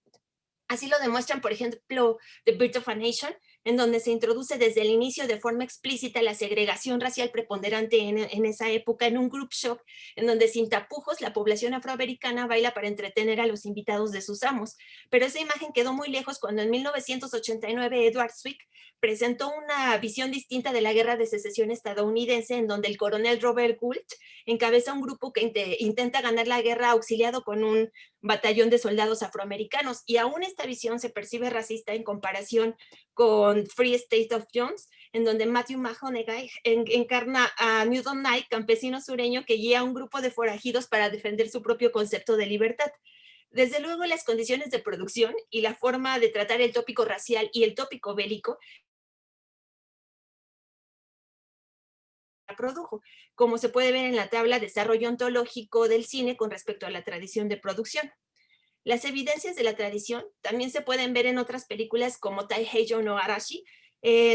Así lo demuestran, por ejemplo, The Birth of a Nation, en donde se introduce desde el inicio de forma explícita la segregación racial preponderante en esa época, en un group shock, en donde sin tapujos la población afroamericana baila para entretener a los invitados de sus amos. Pero esa imagen quedó muy lejos cuando en 1989 Edward Zwick presentó una visión distinta de la Guerra de Secesión estadounidense, en donde el coronel Robert Gould encabeza un grupo que intenta ganar la guerra auxiliado con un batallón de soldados afroamericanos, y aún esta visión se percibe racista en comparación con Free State of Jones, en donde Matthew McConaughey encarna a Newton Knight, campesino sureño que guía a un grupo de forajidos para defender su propio concepto de libertad. Desde luego, las condiciones de producción y la forma de tratar el tópico racial y el tópico bélico produjo, como se puede ver en la tabla Desarrollo ontológico del cine con respecto a la tradición de producción. Las evidencias de la tradición también se pueden ver en otras películas como Taiheijo no Arashi,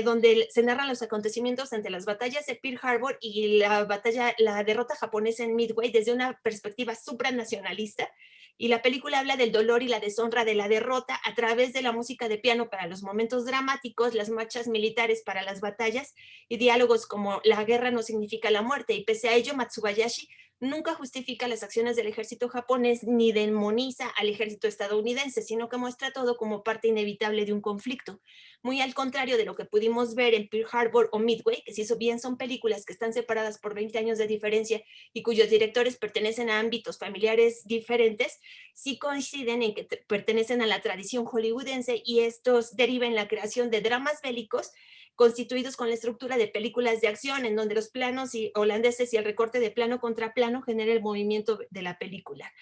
donde se narran los acontecimientos ante las batallas de Pearl Harbor y la derrota japonesa en Midway desde una perspectiva supranacionalista, y la película habla del dolor y la deshonra de la derrota a través de la música de piano para los momentos dramáticos, las marchas militares para las batallas y diálogos como la guerra no significa la muerte, y pese a ello Matsubayashi nunca justifica las acciones del ejército japonés ni demoniza al ejército estadounidense, sino que muestra todo como parte inevitable de un conflicto. Muy al contrario de lo que pudimos ver en Pearl Harbor o Midway, que si bien son películas que están separadas por 20 años de diferencia y cuyos directores pertenecen a ámbitos familiares diferentes, sí coinciden en que pertenecen a la tradición hollywoodense, y estos derivan en la creación de dramas bélicos constituidos con la estructura de películas de acción, en donde los planos holandeses y el recorte de plano contra plano genera el movimiento de la película.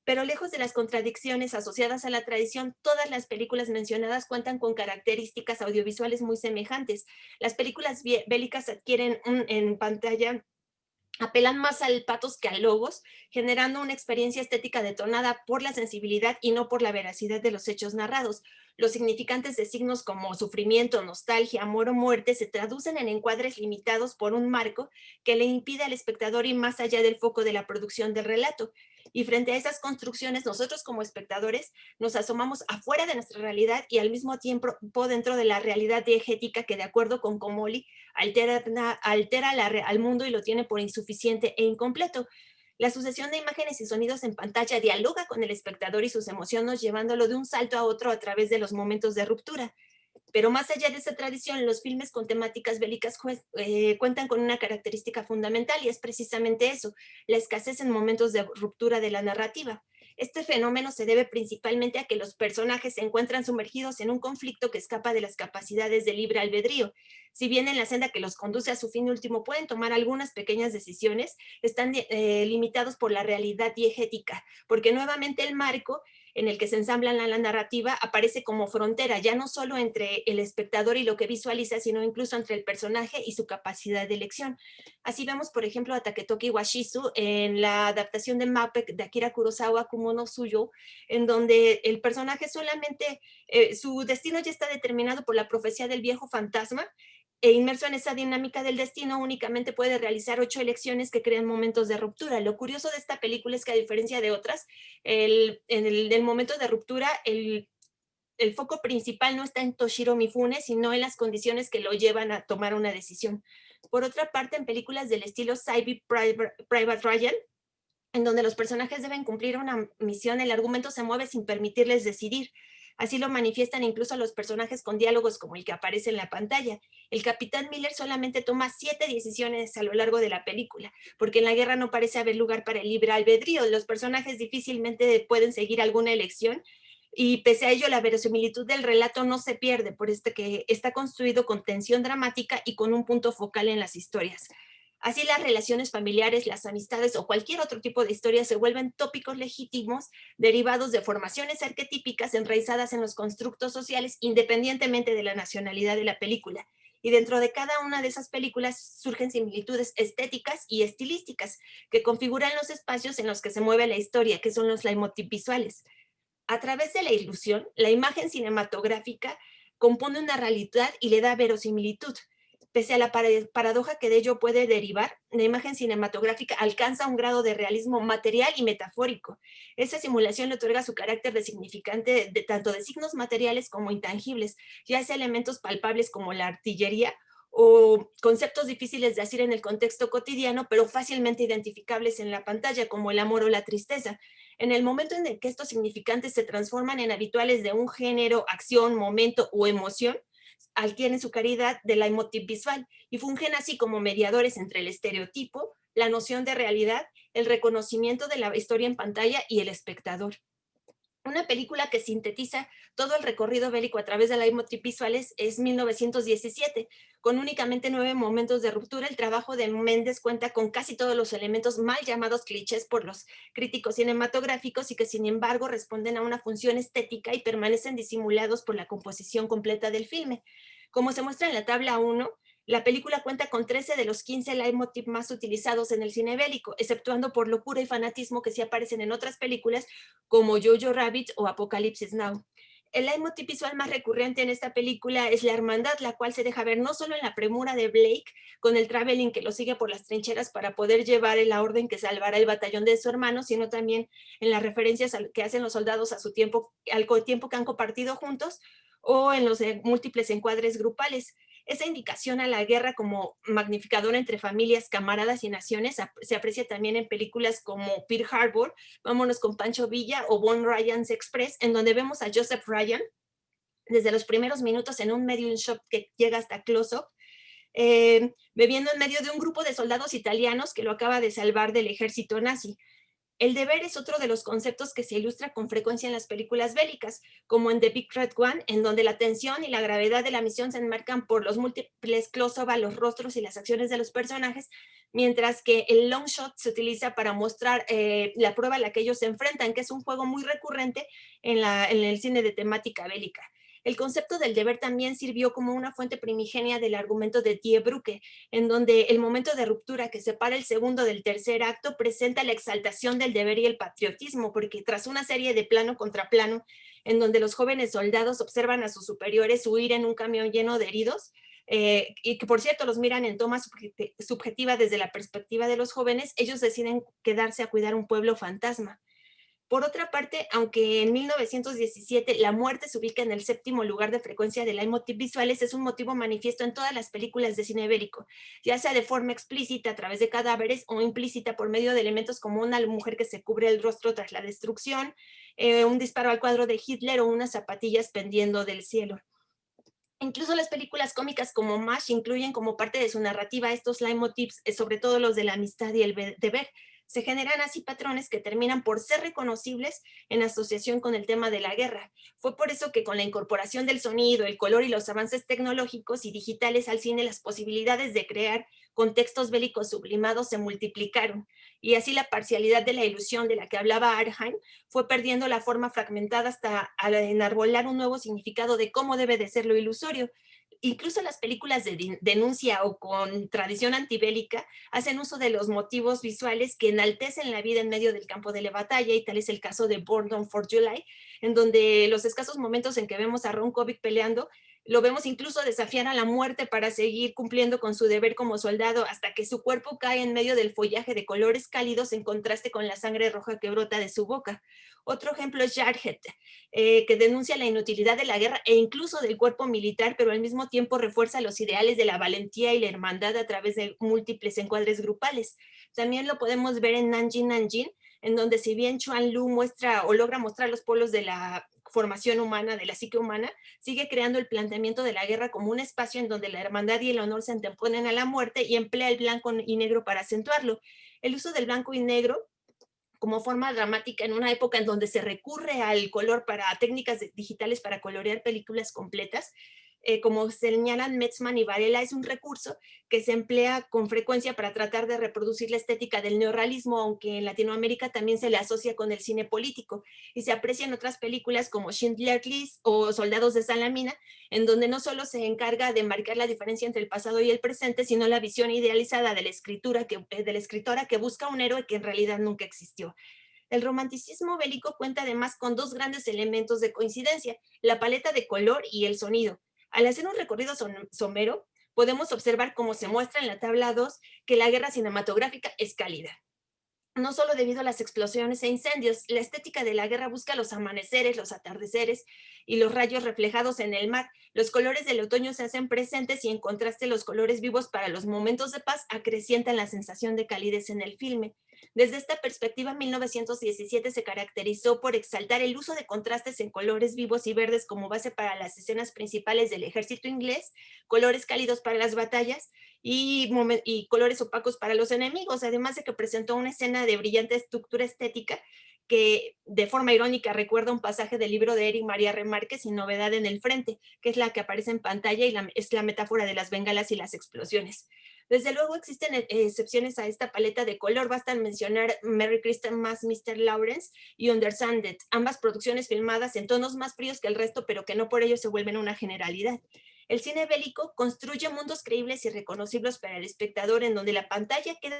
Pero lejos de las contradicciones asociadas a la tradición, todas las películas mencionadas cuentan con características audiovisuales muy semejantes. Las películas bélicas adquieren en pantalla apelan más al patos que al logos, generando una experiencia estética detonada por la sensibilidad y no por la veracidad de los hechos narrados. Los significantes de signos como sufrimiento, nostalgia, amor o muerte se traducen en encuadres limitados por un marco que le impide al espectador ir más allá del foco de la producción del relato. Y frente a esas construcciones, nosotros como espectadores nos asomamos afuera de nuestra realidad y al mismo tiempo dentro de la realidad diegética que, de acuerdo con Comolli, altera al mundo y lo tiene por insuficiente e incompleto. La sucesión de imágenes y sonidos en pantalla dialoga con el espectador y sus emociones, llevándolo de un salto a otro a través de los momentos de ruptura. Pero más allá de esa tradición, los filmes con temáticas bélicas cuentan con una característica fundamental, y es precisamente eso, la escasez en momentos de ruptura de la narrativa. Este fenómeno se debe principalmente a que los personajes se encuentran sumergidos en un conflicto que escapa de las capacidades de libre albedrío. Si bien en la senda que los conduce a su fin último pueden tomar algunas pequeñas decisiones, están limitados por la realidad diegética, porque nuevamente el marco en el que se ensambla la narrativa aparece como frontera, ya no solo entre el espectador y lo que visualiza, sino incluso entre el personaje y su capacidad de elección. Así vemos, por ejemplo, a Taketoki Washizu en la adaptación de Mapek de Akira Kurosawa, Kumo no Suyo, en donde el personaje solamente, su destino ya está determinado por la profecía del viejo fantasma, e inmerso en esa dinámica del destino únicamente puede realizar 8 elecciones que crean momentos de ruptura. Lo curioso de esta película es que, a diferencia de otras, en el momento de ruptura, el foco principal no está en Toshiro Mifune, sino en las condiciones que lo llevan a tomar una decisión. Por otra parte, en películas del estilo Saving Private Ryan, en donde los personajes deben cumplir una misión, el argumento se mueve sin permitirles decidir. Así lo manifiestan incluso los personajes con diálogos como el que aparece en la pantalla. El capitán Miller solamente toma 7 decisiones a lo largo de la película, porque en la guerra no parece haber lugar para el libre albedrío. Los personajes difícilmente pueden seguir alguna elección, y pese a ello la verosimilitud del relato no se pierde, por que está construido con tensión dramática y con un punto focal en las historias. Así las relaciones familiares, las amistades o cualquier otro tipo de historia se vuelven tópicos legítimos derivados de formaciones arquetípicas enraizadas en los constructos sociales, independientemente de la nacionalidad de la película. Y dentro de cada una de esas películas surgen similitudes estéticas y estilísticas que configuran los espacios en los que se mueve la historia, que son los leitmotiv visuales. A través de la ilusión, la imagen cinematográfica compone una realidad y le da verosimilitud. Pese a la paradoja que de ello puede derivar, la imagen cinematográfica alcanza un grado de realismo material y metafórico. Esa simulación le otorga su carácter de significante tanto de signos materiales como intangibles, ya sea elementos palpables como la artillería o conceptos difíciles de asir en el contexto cotidiano, pero fácilmente identificables en la pantalla, como el amor o la tristeza. En el momento en el que estos significantes se transforman en habituales de un género, acción, momento o emoción, adquieren su calidad de leitmotiv visual y fungen así como mediadores entre el estereotipo, la noción de realidad, el reconocimiento de la historia en pantalla y el espectador. Una película que sintetiza todo el recorrido bélico a través de leitmotiv visuales es 1917. Con únicamente 9 momentos de ruptura, el trabajo de Méndez cuenta con casi todos los elementos mal llamados clichés por los críticos cinematográficos y que, sin embargo, responden a una función estética y permanecen disimulados por la composición completa del filme. Como se muestra en la tabla 1, la película cuenta con 13 de los 15 leitmotiv más utilizados en el cine bélico, exceptuando por locura y fanatismo que sí aparecen en otras películas como Jojo Rabbit o Apocalipsis Now. El leitmotiv visual más recurrente en esta película es la hermandad, la cual se deja ver no solo en la premura de Blake con el traveling que lo sigue por las trincheras para poder llevar la orden que salvará el batallón de su hermano, sino también en las referencias que hacen los soldados a su tiempo, al tiempo que han compartido juntos, o en los múltiples encuadres grupales. Esa indicación a la guerra como magnificadora entre familias, camaradas y naciones se aprecia también en películas como Pearl Harbor, Vámonos con Pancho Villa o Von Ryan's Express, en donde vemos a Joseph Ryan desde los primeros minutos en un medium shot que llega hasta close-up, bebiendo en medio de un grupo de soldados italianos que lo acaba de salvar del ejército nazi. El deber es otro de los conceptos que se ilustra con frecuencia en las películas bélicas, como en The Big Red One, en donde la tensión y la gravedad de la misión se enmarcan por los múltiples close-up a los rostros y las acciones de los personajes, mientras que el long shot se utiliza para mostrar la prueba a la que ellos se enfrentan, que es un juego muy recurrente en el cine de temática bélica. El concepto del deber también sirvió como una fuente primigenia del argumento de Die Brücke, en donde el momento de ruptura que separa el segundo del tercer acto presenta la exaltación del deber y el patriotismo, porque tras una serie de plano contra plano, en donde los jóvenes soldados observan a sus superiores huir en un camión lleno de heridos, y que por cierto los miran en toma subjetiva desde la perspectiva de los jóvenes, ellos deciden quedarse a cuidar un pueblo fantasma. Por otra parte, aunque en 1917 la muerte se ubica en el 7º lugar de frecuencia de leitmotiv visuales, es un motivo manifiesto en todas las películas de cine bélico, ya sea de forma explícita a través de cadáveres o implícita por medio de elementos como una mujer que se cubre el rostro tras la destrucción, un disparo al cuadro de Hitler o unas zapatillas pendiendo del cielo. Incluso las películas cómicas como MASH incluyen como parte de su narrativa estos leitmotivs, sobre todo los de la amistad y el deber. Se generan así patrones que terminan por ser reconocibles en asociación con el tema de la guerra. Fue por eso que con la incorporación del sonido, el color y los avances tecnológicos y digitales al cine, las posibilidades de crear contextos bélicos sublimados se multiplicaron. Y así la parcialidad de la ilusión de la que hablaba Arnheim fue perdiendo la forma fragmentada hasta enarbolar un nuevo significado de cómo debe de ser lo ilusorio. Incluso las películas de denuncia o con tradición antibélica hacen uso de los motivos visuales que enaltecen la vida en medio del campo de la batalla, y tal es el caso de Born on 4 July, en donde los escasos momentos en que vemos a Ron Kovic peleando, lo vemos incluso desafiar a la muerte para seguir cumpliendo con su deber como soldado hasta que su cuerpo cae en medio del follaje de colores cálidos en contraste con la sangre roja que brota de su boca. Otro ejemplo es Jarhead, que denuncia la inutilidad de la guerra e incluso del cuerpo militar, pero al mismo tiempo refuerza los ideales de la valentía y la hermandad a través de múltiples encuadres grupales. También lo podemos ver en Nanjing Nanjing, en donde si bien Chuan Lu muestra o logra mostrar los polos de la formación humana, de la psique humana, sigue creando el planteamiento de la guerra como un espacio en donde la hermandad y el honor se anteponen a la muerte y emplea el blanco y negro para acentuarlo. El uso del blanco y negro como forma dramática en una época en donde se recurre al color para técnicas digitales para colorear películas completas, como señalan Metzman y Varela, es un recurso que se emplea con frecuencia para tratar de reproducir la estética del neorrealismo, aunque en Latinoamérica también se le asocia con el cine político, y se aprecia en otras películas como Schindler's List o Soldados de Salamina, en donde no solo se encarga de marcar la diferencia entre el pasado y el presente, sino la visión idealizada de la escritora que busca un héroe que en realidad nunca existió. El romanticismo bélico cuenta además con dos grandes elementos de coincidencia, la paleta de color y el sonido. Al hacer un recorrido somero, podemos observar, como se muestra en la tabla 2, que la guerra cinematográfica es cálida. No solo debido a las explosiones e incendios, la estética de la guerra busca los amaneceres, los atardeceres y los rayos reflejados en el mar. Los colores del otoño se hacen presentes y en contraste los colores vivos para los momentos de paz acrecientan la sensación de calidez en el filme. Desde esta perspectiva, 1917 se caracterizó por exaltar el uso de contrastes en colores vivos y verdes como base para las escenas principales del ejército inglés, colores cálidos para las batallas y colores opacos para los enemigos, además de que presentó una escena de brillante estructura estética que de forma irónica recuerda un pasaje del libro de Eric María Remarque, Sin novedad en el frente, que es la que aparece en pantalla y es la metáfora de las bengalas y las explosiones. Desde luego existen excepciones a esta paleta de color, basta mencionar Merry Christmas, Mr. Lawrence y Understanded, ambas producciones filmadas en tonos más fríos que el resto, pero que no por ello se vuelven una generalidad. El cine bélico construye mundos creíbles y reconocibles para el espectador, en donde la pantalla queda.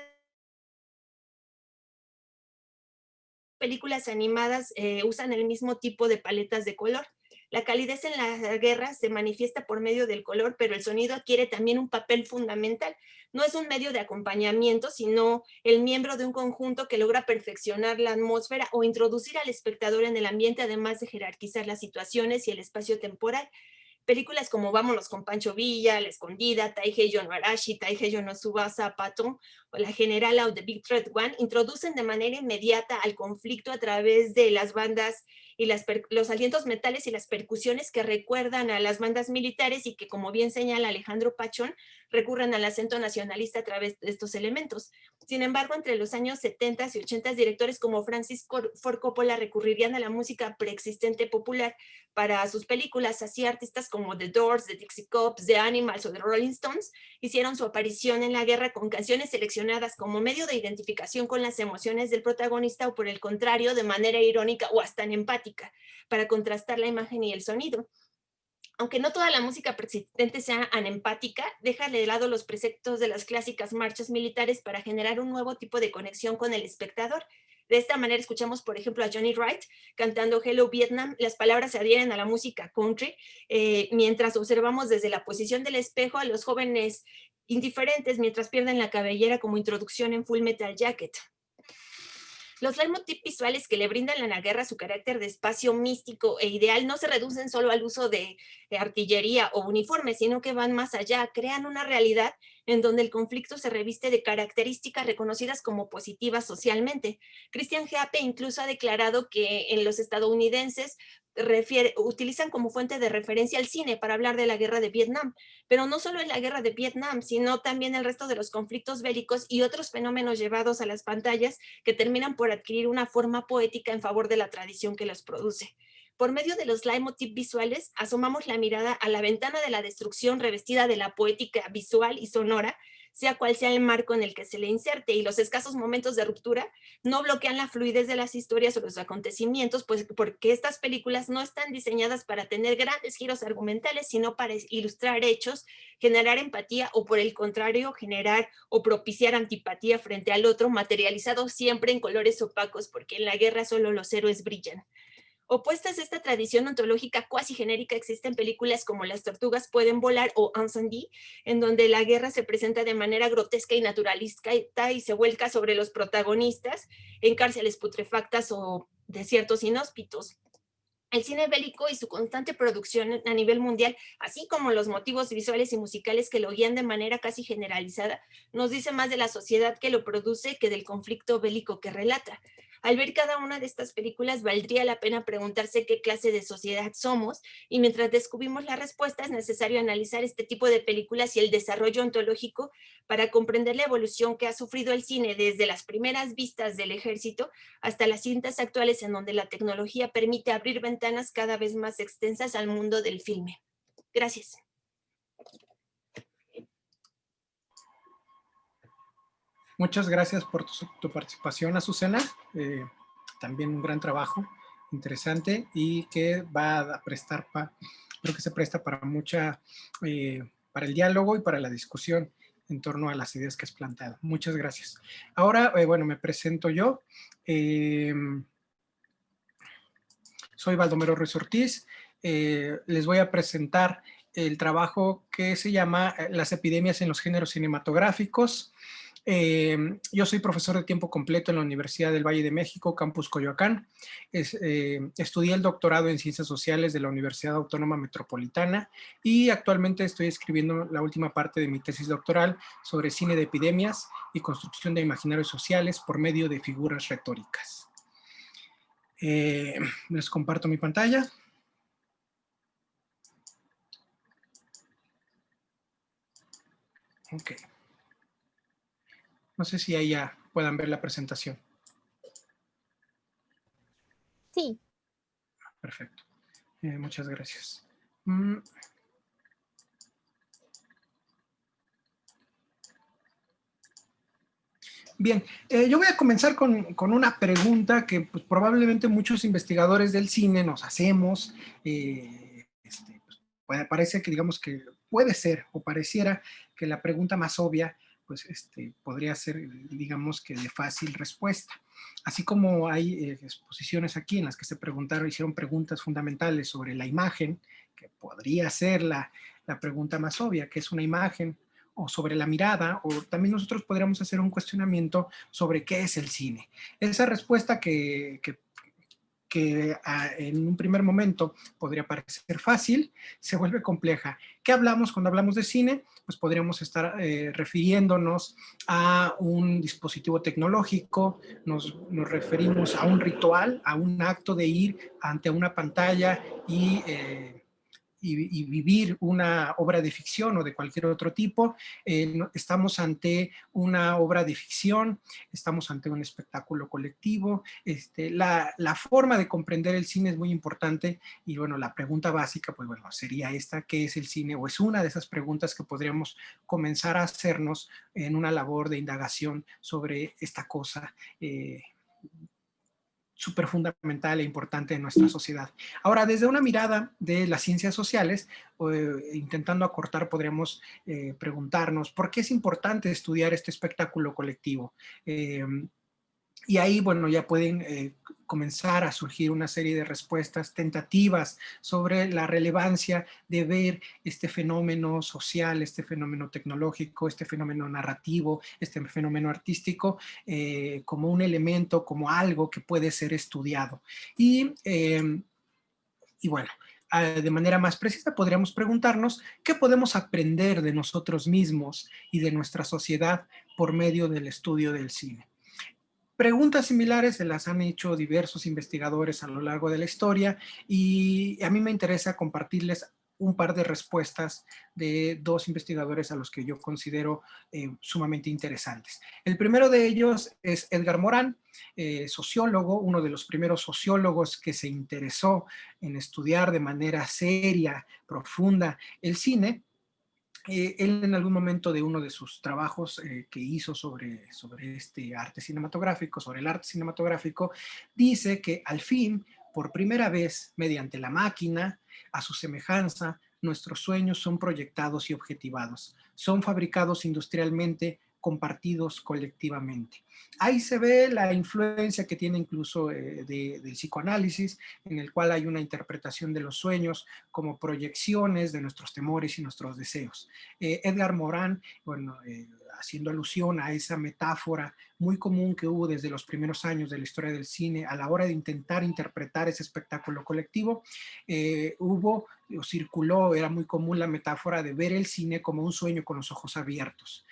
Películas animadas usan el mismo tipo de paletas de color. La calidez en la guerra se manifiesta por medio del color, pero el sonido adquiere también un papel fundamental. No es un medio de acompañamiento, sino el miembro de un conjunto que logra perfeccionar la atmósfera o introducir al espectador en el ambiente, además de jerarquizar las situaciones y el espacio temporal. Películas como Vámonos con Pancho Villa, La Escondida, Taiheiyo no Arashi, Taiheiyo no Tsubasa Patton o La Generala o The Big Red One introducen de manera inmediata al conflicto a través de las bandas y los alientos metales y las percusiones que recuerdan a las bandas militares y que, como bien señala Alejandro Pachón, recurren al acento nacionalista a través de estos elementos. Sin embargo, entre los años 70 y 80, directores como Francis Ford Coppola recurrirían a la música preexistente popular para sus películas. Así artistas como The Doors, The Dixie Cops, The Animals o The Rolling Stones hicieron su aparición en la guerra con canciones seleccionadas como medio de identificación con las emociones del protagonista o, por el contrario, de manera irónica o hasta empática, para contrastar la imagen y el sonido. Aunque no toda la música persistente sea anempática, deja de lado los preceptos de las clásicas marchas militares para generar un nuevo tipo de conexión con el espectador. De esta manera escuchamos, por ejemplo, a Johnny Wright cantando Hello Vietnam. Las palabras se adhieren a la música country, mientras observamos desde la posición del espejo a los jóvenes indiferentes mientras pierden la cabellera, como introducción en Full Metal Jacket. Los leitmotiv visuales que le brindan a la guerra su carácter de espacio místico e ideal no se reducen solo al uso de artillería o uniformes, sino que van más allá, crean una realidad en donde el conflicto se reviste de características reconocidas como positivas socialmente. Christian Heape incluso ha declarado que en los estadounidenses utilizan como fuente de referencia el cine para hablar de la guerra de Vietnam, pero no solo en la guerra de Vietnam, sino también el resto de los conflictos bélicos y otros fenómenos llevados a las pantallas que terminan por adquirir una forma poética en favor de la tradición que los produce. Por medio de los leitmotiv visuales, asomamos la mirada a la ventana de la destrucción revestida de la poética visual y sonora, sea cual sea el marco en el que se le inserte, y los escasos momentos de ruptura no bloquean la fluidez de las historias o los acontecimientos, pues porque estas películas no están diseñadas para tener grandes giros argumentales, sino para ilustrar hechos, generar empatía o, por el contrario, generar o propiciar antipatía frente al otro, materializado siempre en colores opacos, porque en la guerra solo los héroes brillan. Opuestas a esta tradición ontológica cuasi genérica, existen películas como Las tortugas pueden volar o Incendie, en donde la guerra se presenta de manera grotesca y naturalista y se vuelca sobre los protagonistas en cárceles putrefactas o desiertos inhóspitos. El cine bélico y su constante producción a nivel mundial, así como los motivos visuales y musicales que lo guían de manera casi generalizada, nos dice más de la sociedad que lo produce que del conflicto bélico que relata. Al ver cada una de estas películas, valdría la pena preguntarse qué clase de sociedad somos, y mientras descubrimos la respuesta es necesario analizar este tipo de películas y el desarrollo ontológico para comprender la evolución que ha sufrido el cine desde las primeras vistas del ejército hasta las cintas actuales, en donde la tecnología permite abrir ventanas cada vez más extensas al mundo del filme. Gracias.
Muchas gracias por tu participación, Azucena. También un gran trabajo, interesante, y que va a prestar, creo que se presta para para el diálogo y para la discusión en torno a las ideas que has planteado. Muchas gracias. Ahora, bueno, me presento yo. Soy Baldomero Ruiz Ortiz. Les voy a presentar el trabajo que se llama Las epidemias en los géneros cinematográficos. Yo soy profesor de tiempo completo en la Universidad del Valle de México, Campus Coyoacán. Estudié el doctorado en Ciencias Sociales de la Universidad Autónoma Metropolitana y actualmente estoy escribiendo la última parte de mi tesis doctoral sobre cine de epidemias y construcción de imaginarios sociales por medio de figuras retóricas. Les comparto mi pantalla. Ok. No sé si ahí ya puedan ver la presentación.
Sí.
Perfecto. Muchas gracias. Bien, yo voy a comenzar con una pregunta que pues, probablemente muchos investigadores del cine nos hacemos. Parece que digamos que puede ser o pareciera que la pregunta más obvia pues podría ser, digamos que de fácil respuesta. Así como hay exposiciones aquí en las que se hicieron preguntas fundamentales sobre la imagen, que podría ser la pregunta más obvia, ¿qué es una imagen? O sobre la mirada, o también nosotros podríamos hacer un cuestionamiento sobre qué es el cine. Esa respuesta que en un primer momento podría parecer fácil, se vuelve compleja. ¿Qué hablamos cuando hablamos de cine? Pues podríamos estar refiriéndonos a un dispositivo tecnológico, nos referimos a un ritual, a un acto de ir ante una pantalla y vivir una obra de ficción o de cualquier otro tipo. Estamos ante una obra de ficción, estamos ante un espectáculo colectivo. La forma de comprender el cine es muy importante y bueno, la pregunta básica pues bueno, sería esta: ¿qué es el cine? O es una de esas preguntas que podríamos comenzar a hacernos en una labor de indagación sobre esta cosa súper fundamental e importante en nuestra sociedad. Ahora, desde una mirada de las ciencias sociales, intentando acortar, podríamos preguntarnos, ¿por qué es importante estudiar este espectáculo colectivo? Y ahí, bueno, ya pueden comenzar a surgir una serie de respuestas tentativas sobre la relevancia de ver este fenómeno social, este fenómeno tecnológico, este fenómeno narrativo, este fenómeno artístico, como un elemento, como algo que puede ser estudiado. Y bueno, de manera más precisa podríamos preguntarnos qué podemos aprender de nosotros mismos y de nuestra sociedad por medio del estudio del cine. Preguntas similares se las han hecho diversos investigadores a lo largo de la historia y a mí me interesa compartirles un par de respuestas de dos investigadores a los que yo considero sumamente interesantes. El primero de ellos es Edgar Morin, sociólogo, uno de los primeros sociólogos que se interesó en estudiar de manera seria, profunda, el cine. Él en algún momento de uno de sus trabajos que hizo sobre este arte cinematográfico, sobre el arte cinematográfico, dice que al fin, por primera vez, mediante la máquina, a su semejanza, nuestros sueños son proyectados y objetivados, son fabricados industrialmente, compartidos colectivamente. Ahí se ve la influencia que tiene incluso del psicoanálisis, en el cual hay una interpretación de los sueños como proyecciones de nuestros temores y nuestros deseos. Edgar Morin, bueno, haciendo alusión a esa metáfora muy común que hubo desde los primeros años de la historia del cine a la hora de intentar interpretar ese espectáculo colectivo, circuló, era muy común la metáfora de ver el cine como un sueño con los ojos abiertos,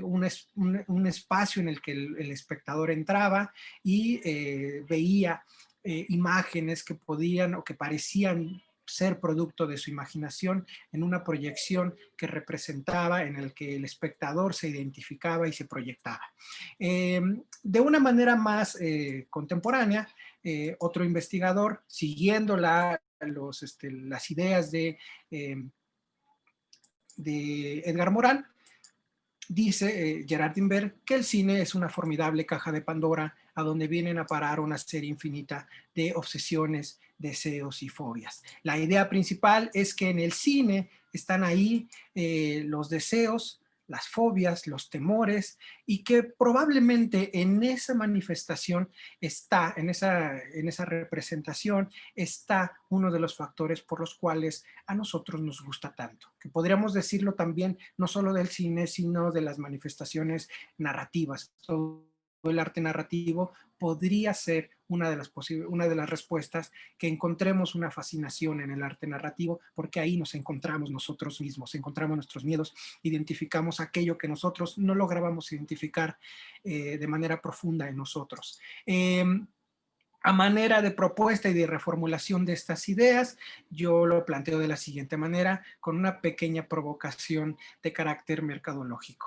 un espacio en el que el espectador entraba y veía imágenes que podían o que parecían ser producto de su imaginación en una proyección que representaba, en el que el espectador se identificaba y se proyectaba. De una manera más contemporánea, otro investigador, siguiendo las ideas de Edgar Morin, dice Gerard Inver que el cine es una formidable caja de Pandora a donde vienen a parar una serie infinita de obsesiones, deseos y fobias. La idea principal es que en el cine están ahí los deseos, las fobias, los temores, y que probablemente en esa manifestación está, en esa representación, está uno de los factores por los cuales a nosotros nos gusta tanto. Que podríamos decirlo también no solo del cine, sino de las manifestaciones narrativas. Todo el arte narrativo podría ser una de las respuestas, que encontremos una fascinación en el arte narrativo, porque ahí nos encontramos nosotros mismos, encontramos nuestros miedos, identificamos aquello que nosotros no lográbamos identificar de manera profunda en nosotros. A manera de propuesta y de reformulación de estas ideas, yo lo planteo de la siguiente manera, con una pequeña provocación de carácter mercadológico.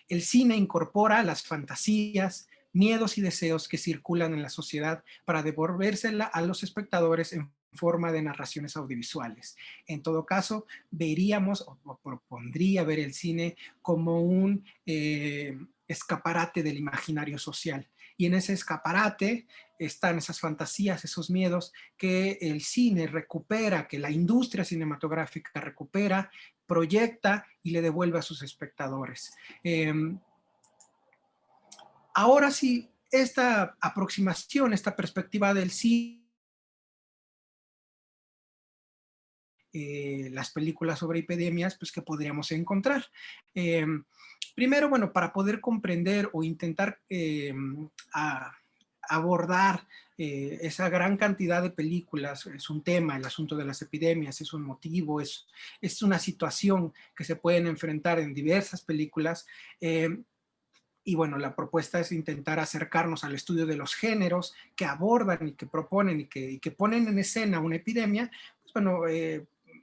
El cine incorpora las fantasías, miedos y deseos que circulan en la sociedad para devolvérsela a los espectadores en forma de narraciones audiovisuales. En todo caso, veríamos o propondría ver el cine como un escaparate del imaginario social. Y en ese escaparate están esas fantasías, esos miedos que el cine recupera, que la industria cinematográfica recupera, proyecta y le devuelve a sus espectadores. Ahora sí, esta aproximación, esta perspectiva del cine, las películas sobre epidemias, pues que podríamos encontrar. Primero, bueno, para poder comprender o intentar abordar esa gran cantidad de películas, es un tema, el asunto de las epidemias, es un motivo, es una situación que se pueden enfrentar en diversas películas. Y bueno, la propuesta es intentar acercarnos al estudio de los géneros que abordan y que proponen y que ponen en escena una epidemia. Pues bueno,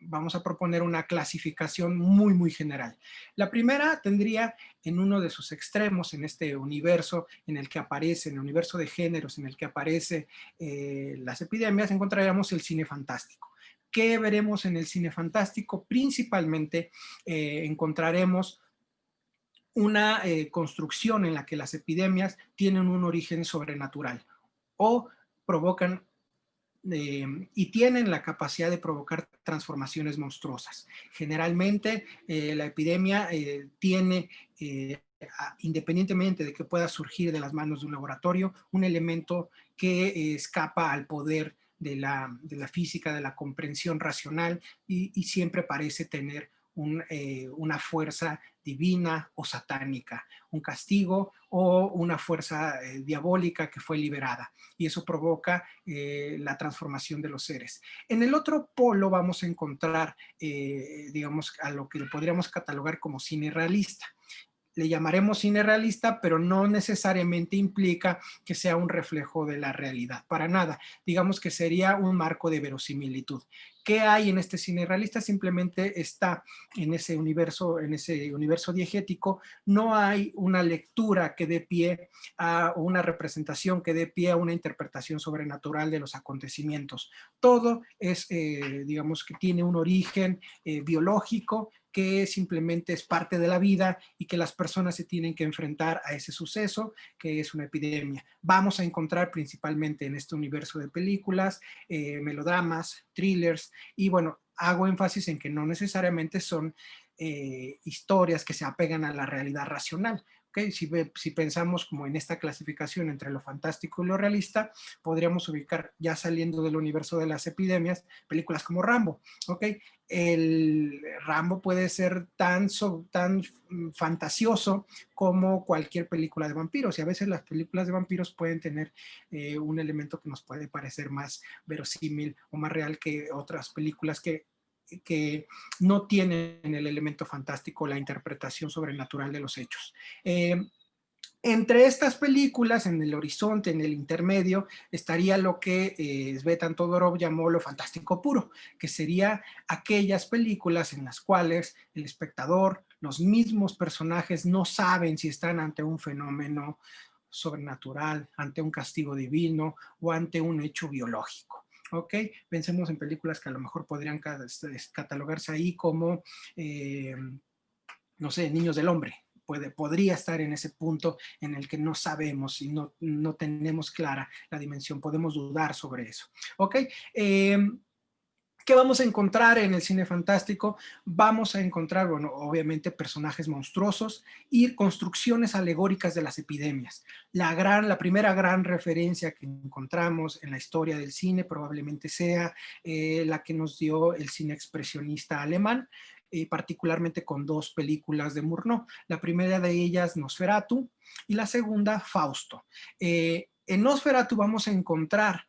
vamos a proponer una clasificación muy, muy general. La primera tendría en uno de sus extremos, en este universo en el que aparece, en el universo de géneros en el que aparece las epidemias, encontraríamos el cine fantástico. ¿Qué veremos en el cine fantástico? Principalmente encontraremos una construcción en la que las epidemias tienen un origen sobrenatural o provocan y tienen la capacidad de provocar transformaciones monstruosas. Generalmente la epidemia tiene, independientemente de que pueda surgir de las manos de un laboratorio, un elemento que escapa al poder de la física, de la comprensión racional y siempre parece tener una fuerza divina o satánica, un castigo o una fuerza diabólica que fue liberada, y eso provoca la transformación de los seres. En el otro polo vamos a encontrar, digamos, a lo que podríamos catalogar como cine realista. Le llamaremos cine realista, pero no necesariamente implica que sea un reflejo de la realidad, para nada. Digamos que sería un marco de verosimilitud. ¿Qué hay en este cine realista? Simplemente está en ese universo diegético, no hay una lectura que dé pie a una representación que dé pie a una interpretación sobrenatural de los acontecimientos. Todo es, digamos que tiene un origen biológico, que simplemente es parte de la vida y que las personas se tienen que enfrentar a ese suceso, que es una epidemia. Vamos a encontrar principalmente en este universo de películas, melodramas, thrillers, y bueno, hago énfasis en que no necesariamente son historias que se apegan a la realidad racional. ¿Okay? Si pensamos como en esta clasificación entre lo fantástico y lo realista, podríamos ubicar, ya saliendo del universo de las epidemias, películas como Rambo. ¿Okay? El Rambo puede ser tan fantasioso como cualquier película de vampiros, y a veces las películas de vampiros pueden tener un elemento que nos puede parecer más verosímil o más real que otras películas que no tienen el elemento fantástico, la interpretación sobrenatural de los hechos. Entre estas películas, en el horizonte, en el intermedio, estaría lo que Svetan Todorov llamó lo fantástico puro, que sería aquellas películas en las cuales el espectador, los mismos personajes no saben si están ante un fenómeno sobrenatural, ante un castigo divino o ante un hecho biológico. ¿Ok? Pensemos en películas que a lo mejor podrían catalogarse ahí como, no sé, Niños del Hombre. Podría estar en ese punto en el que no sabemos y no tenemos clara la dimensión, podemos dudar sobre eso. ¿Ok? ¿Qué vamos a encontrar en el cine fantástico? Vamos a encontrar, bueno, obviamente personajes monstruosos y construcciones alegóricas de las epidemias. La primera gran referencia que encontramos en la historia del cine probablemente sea la que nos dio el cine expresionista alemán, particularmente con dos películas de Murnau. La primera de ellas, Nosferatu, y la segunda, Fausto. En Nosferatu vamos a encontrar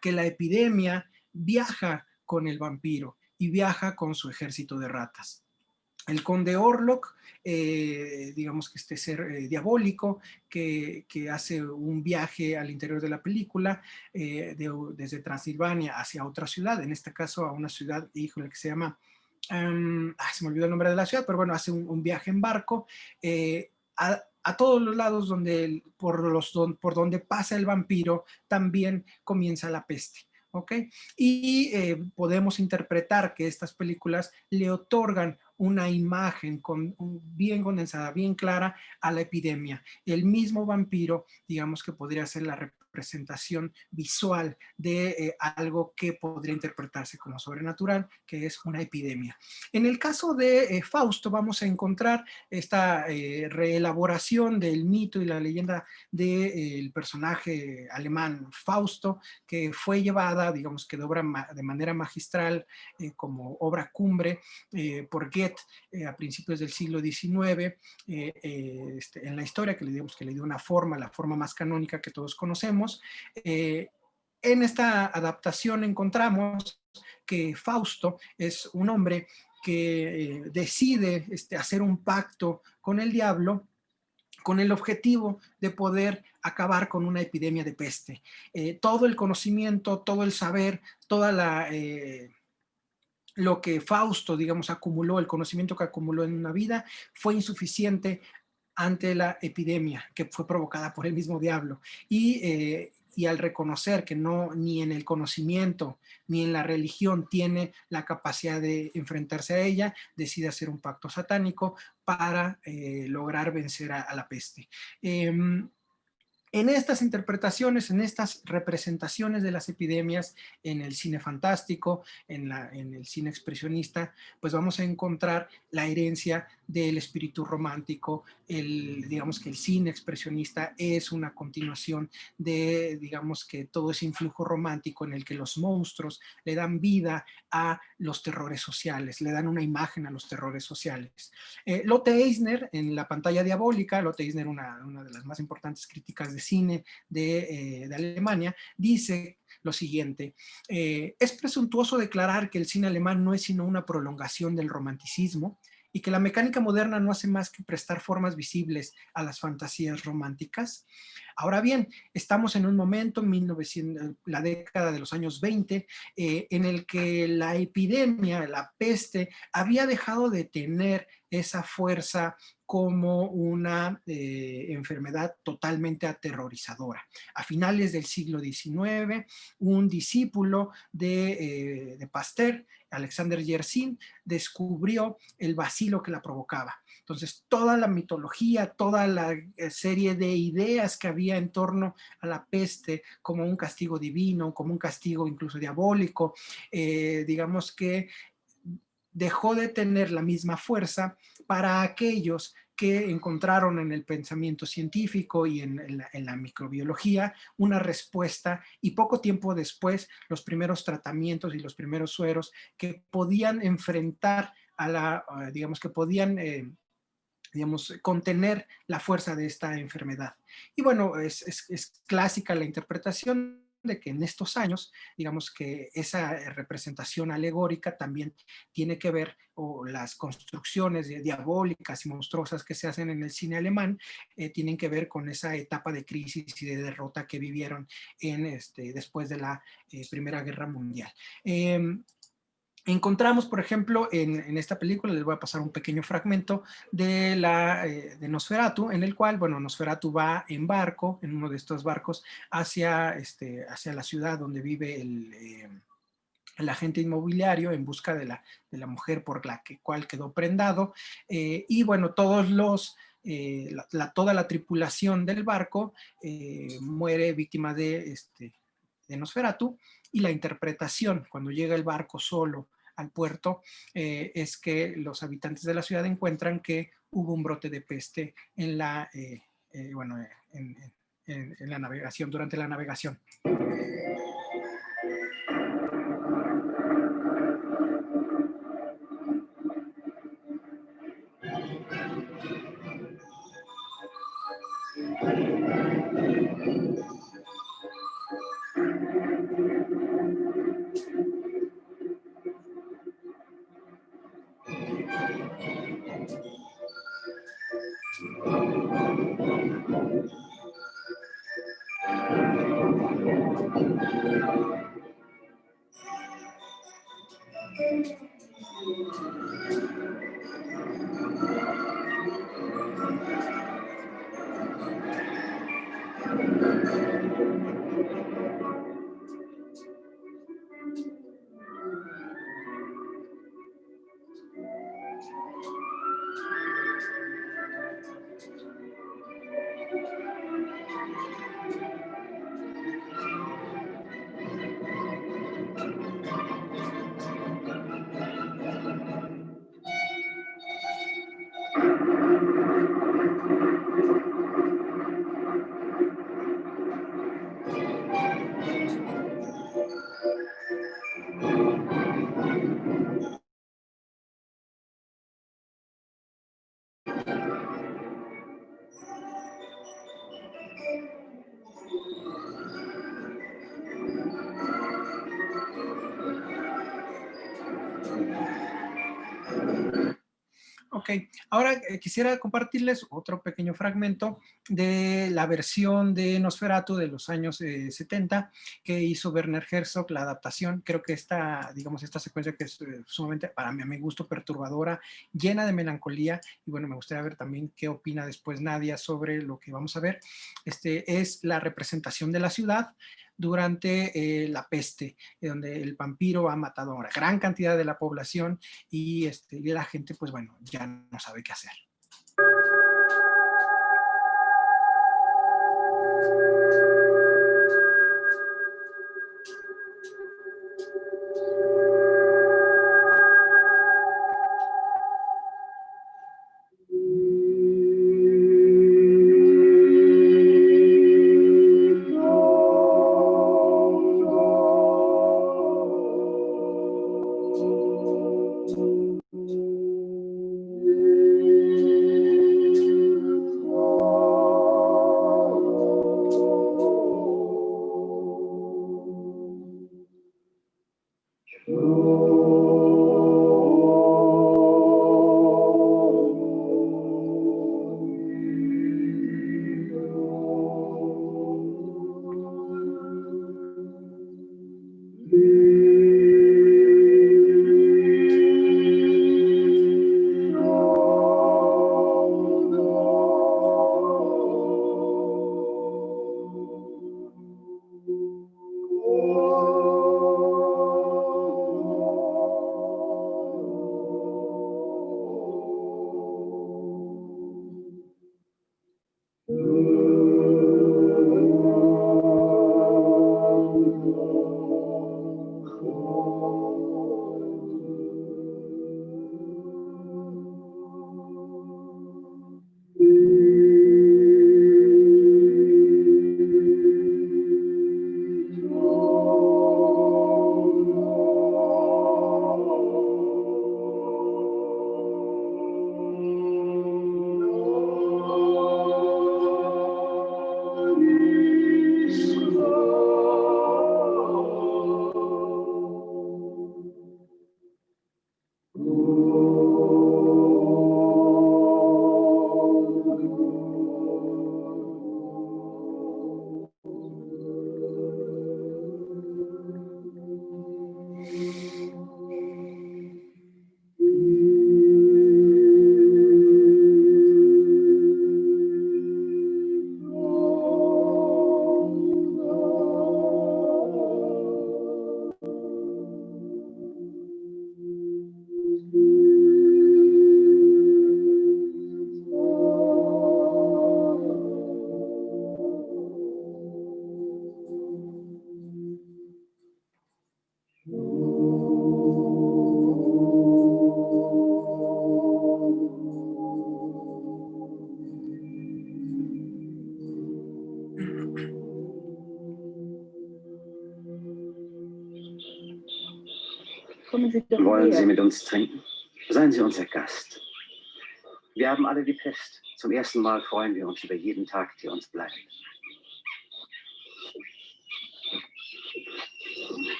que la epidemia viaja con el vampiro y viaja con su ejército de ratas. El conde Orlok, digamos que este ser diabólico que hace un viaje al interior de la película desde Transilvania hacia otra ciudad, en este caso a una ciudad, híjole, que se llama, se me olvidó el nombre de la ciudad, pero bueno, hace un viaje en barco a todos los lados por donde pasa el vampiro, también comienza la peste. ¿Ok? Y podemos interpretar que estas películas le otorgan una imagen bien condensada, bien clara a la epidemia. El mismo vampiro, digamos que podría ser la representación visual de algo que podría interpretarse como sobrenatural, que es una epidemia. En el caso de Fausto vamos a encontrar esta reelaboración del mito y la leyenda del personaje alemán Fausto, que fue llevada, digamos que de manera magistral como obra cumbre por Goethe a principios del siglo XIX, en la historia que le dio una forma, la forma más canónica que todos conocemos. En esta adaptación encontramos que Fausto es un hombre que decide hacer un pacto con el diablo con el objetivo de poder acabar con una epidemia de peste. Todo el conocimiento, todo el saber, lo que Fausto, digamos, acumuló, el conocimiento que acumuló en una vida, fue insuficiente ante la epidemia que fue provocada por el mismo diablo. Y al reconocer que ni en el conocimiento ni en la religión tiene la capacidad de enfrentarse a ella, decide hacer un pacto satánico para lograr vencer a la peste. En estas interpretaciones, en estas representaciones de las epidemias, en el cine fantástico, en el cine expresionista, pues vamos a encontrar la herencia del espíritu romántico. Digamos que el cine expresionista es una continuación de, digamos que todo ese influjo romántico en el que los monstruos le dan vida a los terrores sociales, le dan una imagen a los terrores sociales. Lotte Eisner, en La pantalla diabólica, Lotte Eisner, una de las más importantes críticas de cine de Alemania, dice lo siguiente: es presuntuoso declarar que el cine alemán no es sino una prolongación del romanticismo y que la mecánica moderna no hace más que prestar formas visibles a las fantasías románticas. Ahora bien, estamos en un momento, la década de los años 20, en el que la epidemia, la peste, había dejado de tener esa fuerza como una enfermedad totalmente aterrorizadora. A finales del siglo XIX, un discípulo de Pasteur, Alexander Yersin, descubrió el bacilo que la provocaba. Entonces, toda la mitología, toda la serie de ideas que había en torno a la peste como un castigo divino, como un castigo incluso diabólico, digamos que dejó de tener la misma fuerza para aquellos que encontraron en el pensamiento científico y en la microbiología una respuesta, y poco tiempo después los primeros tratamientos y los primeros sueros que podían enfrentar digamos que podían contener la fuerza de esta enfermedad. Y bueno, es clásica la interpretación de que en estos años, digamos que esa representación alegórica también tiene que ver, o las construcciones diabólicas y monstruosas que se hacen en el cine alemán, tienen que ver con esa etapa de crisis y de derrota que vivieron después de la Primera Guerra Mundial. Encontramos, por ejemplo, en esta película, les voy a pasar un pequeño fragmento de Nosferatu, en el cual, bueno, Nosferatu va en barco, en uno de estos barcos, hacia la ciudad donde vive el agente inmobiliario en busca de la mujer por la cual quedó prendado. Y bueno, toda la tripulación del barco muere víctima de Nosferatu, y la interpretación cuando llega el barco solo al puerto es que los habitantes de la ciudad encuentran que hubo un brote de peste en la navegación, durante la navegación. Ok, ahora quisiera compartirles otro pequeño fragmento de la versión de Nosferatu de los años 70 que hizo Werner Herzog, la adaptación. Creo que esta secuencia, que es sumamente, para mí, a mi gusto, perturbadora, llena de melancolía, y bueno, me gustaría ver también qué opina después Nadia sobre lo que vamos a ver. Es la representación de la ciudad durante la peste, donde el vampiro ha matado a una gran cantidad de la población y la gente, pues bueno, ya no sabe qué hacer.
Wollen Sie mit uns trinken? Seien Sie unser Gast. Wir haben alle die Pest. Zum ersten Mal freuen wir uns über jeden Tag, der uns bleibt.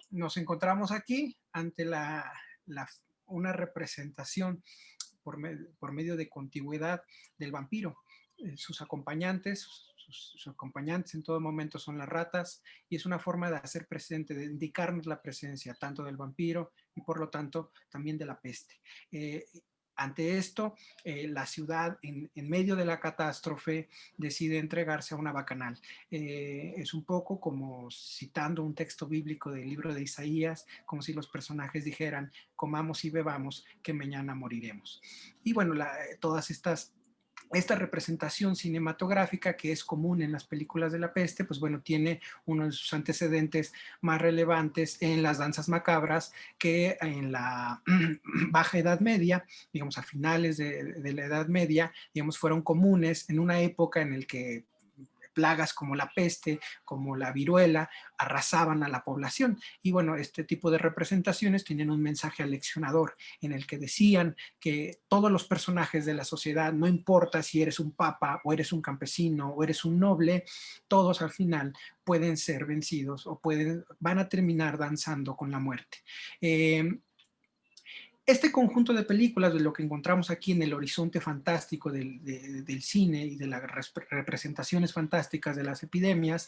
Nos encontramos aquí ante una representación por medio de contigüidad del vampiro. Sus acompañantes en todo momento son las ratas, y es una forma de hacer presente, de indicarnos la presencia tanto del vampiro y por lo tanto también de la peste. Ante esto, la ciudad, en medio de la catástrofe, decide entregarse a una bacanal. Es un poco como citando un texto bíblico del libro de Isaías, como si los personajes dijeran: comamos y bebamos, que mañana moriremos. Y bueno, esta representación cinematográfica, que es común en las películas de la peste, pues bueno, tiene uno de sus antecedentes más relevantes en las danzas macabras, que en la Baja Edad Media, digamos a finales de la Edad Media, digamos, fueron comunes en una época en la que plagas como la peste, como la viruela, arrasaban a la población. Y bueno, este tipo de representaciones tienen un mensaje aleccionador en el que decían que todos los personajes de la sociedad, no importa si eres un papa o eres un campesino o eres un noble, todos al final pueden ser vencidos o van a terminar danzando con la muerte. Este conjunto de películas, de lo que encontramos aquí en el horizonte fantástico del cine y de las representaciones fantásticas de las epidemias,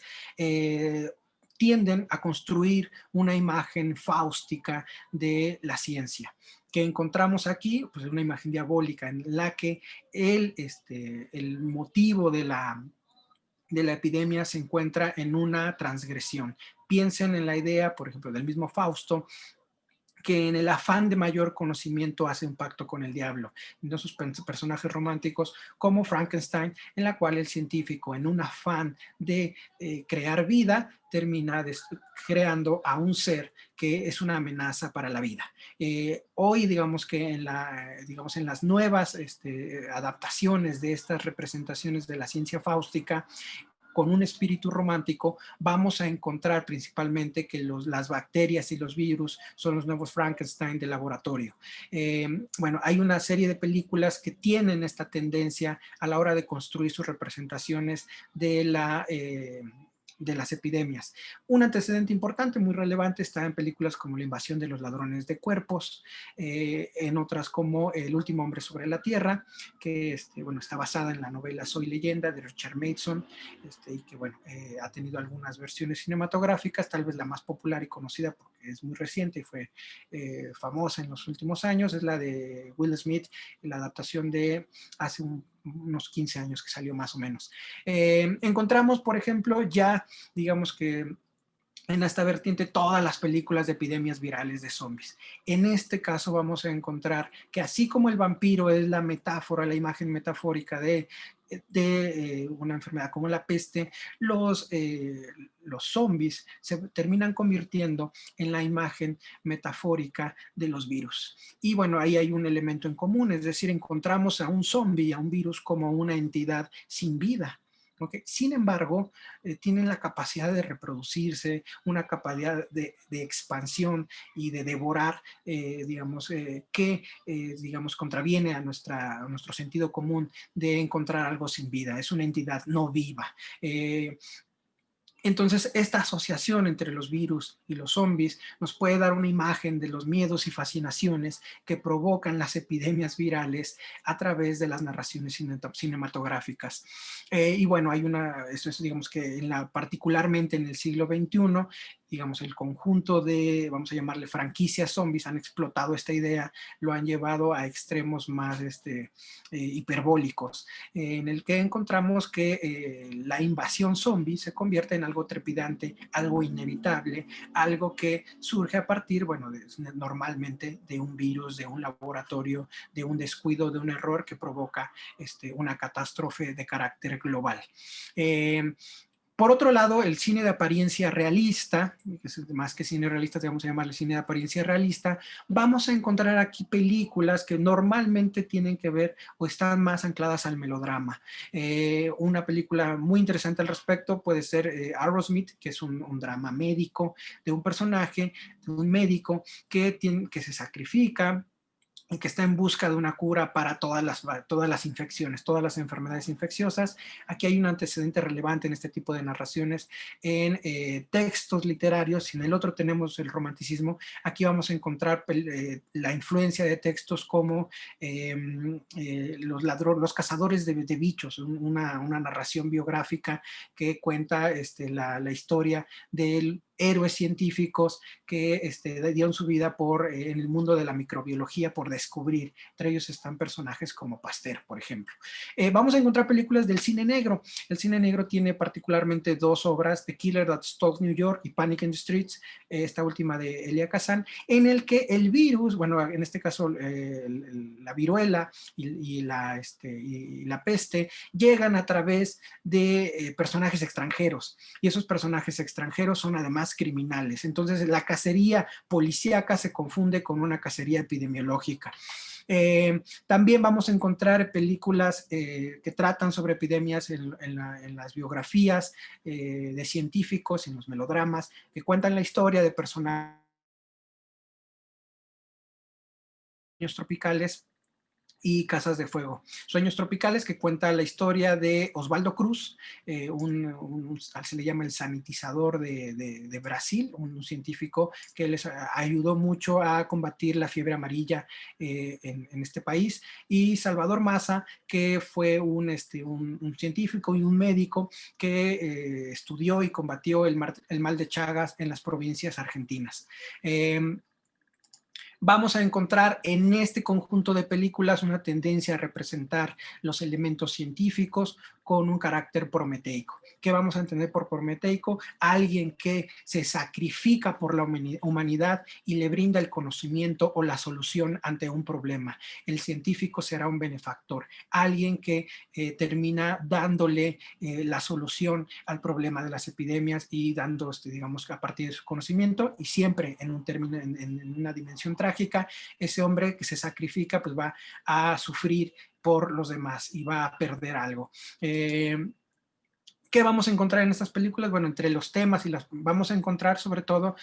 tienden a construir una imagen fáustica de la ciencia, que encontramos aquí, pues una imagen diabólica en la que el motivo de la epidemia se encuentra en una transgresión. Piensen en la idea, por ejemplo, del mismo Fausto, que en el afán de mayor conocimiento hace un pacto con el diablo. ¿No? Sus personajes románticos como Frankenstein, en la cual el científico, en un afán de crear vida, termina creando a un ser que es una amenaza para la vida. Hoy, digamos que en las nuevas adaptaciones de estas representaciones de la ciencia fáustica, con un espíritu romántico, vamos a encontrar principalmente que las bacterias y los virus son los nuevos Frankenstein de laboratorio. Bueno, hay una serie de películas que tienen esta tendencia a la hora de construir sus representaciones de las epidemias. Un antecedente importante, muy relevante, está en películas como La invasión de los ladrones de cuerpos, en otras como El último hombre sobre la tierra, que bueno, está basada en la novela Soy leyenda de Richard Matheson, y que bueno, ha tenido algunas versiones cinematográficas, tal vez la más popular y conocida porque es muy reciente y fue famosa en los últimos años, es la de Will Smith, la adaptación de hace unos 15 años que salió más o menos. Encontramos, por ejemplo, ya digamos que en esta vertiente todas las películas de epidemias virales de zombies. En este caso vamos a encontrar que así como el vampiro es la metáfora, la imagen metafórica de una enfermedad como la peste, los zombies se terminan convirtiendo en la imagen metafórica de los virus. Y bueno, ahí hay un elemento en común, es decir, encontramos a un zombie, a un virus como una entidad sin vida. ¿Okay? Sin embargo, tienen la capacidad de reproducirse, una capacidad de expansión y de devorar, digamos, que digamos, contraviene a nuestro sentido común de encontrar algo sin vida. Es una entidad no viva. Entonces, esta asociación entre los virus y los zombies nos puede dar una imagen de los miedos y fascinaciones que provocan las epidemias virales a través de las narraciones cinematográficas. Y bueno, esto es, digamos que particularmente en el siglo XXI, digamos, el conjunto de, vamos a llamarle franquicias zombies, han explotado esta idea, lo han llevado a extremos más hiperbólicos, en el que encontramos que la invasión zombie se convierte en algo trepidante, algo inevitable, algo que surge a partir, bueno, normalmente de un virus, de un laboratorio, de un descuido, de un error que provoca una catástrofe de carácter global. Por otro lado, el cine de apariencia realista, más que cine realista, vamos a llamarle cine de apariencia realista, vamos a encontrar aquí películas que normalmente tienen que ver o están más ancladas al melodrama. Una película muy interesante al respecto puede ser Aerosmith, que es un drama médico de un personaje, de un médico que se sacrifica, y que está en busca de una cura para todas las infecciones, todas las enfermedades infecciosas. Aquí hay un antecedente relevante en este tipo de narraciones en textos literarios. En el otro tenemos el romanticismo. Aquí vamos a encontrar la influencia de textos como los cazadores de bichos, una narración biográfica que cuenta la historia del héroes científicos que dieron su vida en el mundo de la microbiología por descubrir. Entre ellos están personajes como Pasteur, por ejemplo. Vamos a encontrar películas del cine negro. El cine negro tiene particularmente dos obras, The Killer That Stalks New York y Panic in the Streets, esta última de Elia Kazan, en el que el virus, bueno, en este caso la viruela y la peste, llegan a través de personajes extranjeros. Y esos personajes extranjeros son además criminales. Entonces la cacería policíaca se confunde con una cacería epidemiológica. También vamos a encontrar películas que tratan sobre epidemias en las biografías de científicos, en los melodramas, que cuentan la historia de personajes tropicales y Casas de Fuego. Sueños Tropicales, que cuenta la historia de Osvaldo Cruz, se le llama el sanitizador de Brasil, un científico que les ayudó mucho a combatir la fiebre amarilla en este país, y Salvador Massa, que fue un científico y un médico que estudió y combatió el mal de Chagas en las provincias argentinas. Vamos a encontrar en este conjunto de películas una tendencia a representar los elementos científicos con un carácter prometeico. ¿Qué vamos a entender por prometeico? Alguien que se sacrifica por la humanidad y le brinda el conocimiento o la solución ante un problema. El científico será un benefactor, alguien que termina dándole la solución al problema de las epidemias y dando, digamos, a partir de su conocimiento, y siempre en un término, en una dimensión trágica, ese hombre que se sacrifica pues va a sufrir por los demás y va a perder algo. ¿Qué vamos a encontrar en estas películas? Bueno, entre los temas vamos a encontrar sobre todo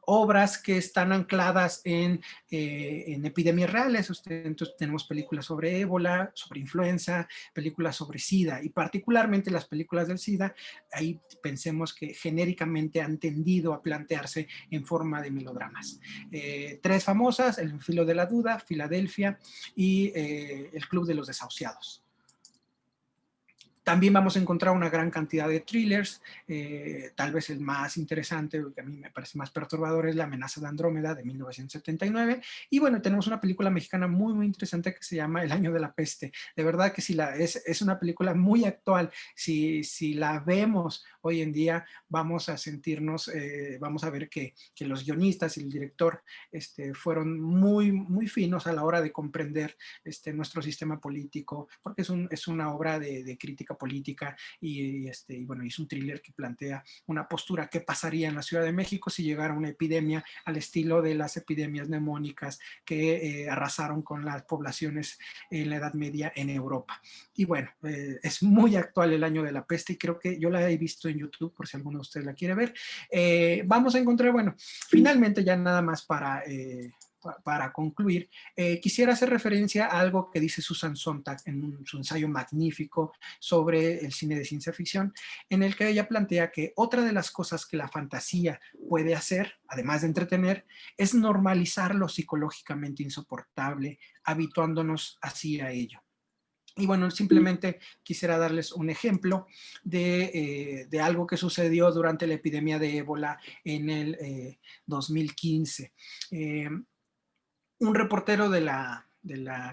obras que están ancladas en epidemias reales. Entonces tenemos películas sobre ébola, sobre influenza, películas sobre SIDA, y particularmente las películas del SIDA, ahí pensemos que genéricamente han tendido a plantearse en forma de melodramas. 3 famosas: El filo de la duda, Filadelfia y El club de los desahuciados. También vamos a encontrar una gran cantidad de thrillers, tal vez el más interesante, que a mí me parece más perturbador, es La amenaza de Andrómeda, de 1979. Y bueno, tenemos una película mexicana muy, muy interesante que se llama El año de la peste. De verdad que es una película muy actual. Si la vemos hoy en día, vamos a sentirnos, vamos a ver que los guionistas y el director fueron muy, muy finos a la hora de comprender nuestro sistema político, porque es una obra de crítica política y bueno, es un thriller que plantea una postura: ¿qué pasaría en la Ciudad de México si llegara una epidemia al estilo de las epidemias neumónicas que arrasaron con las poblaciones en la Edad Media en Europa? Y bueno, es muy actual El año de la peste, y creo que yo la he visto en YouTube por si alguno de ustedes la quiere ver. Vamos a encontrar, bueno, finalmente, ya nada más para concluir, quisiera hacer referencia a algo que dice Susan Sontag en su ensayo magnífico sobre el cine de ciencia ficción, en el que ella plantea que otra de las cosas que la fantasía puede hacer, además de entretener, es normalizar lo psicológicamente insoportable, habituándonos así a ello. Y bueno, simplemente quisiera darles un ejemplo de algo que sucedió durante la epidemia de ébola en el 2015. Un reportero de la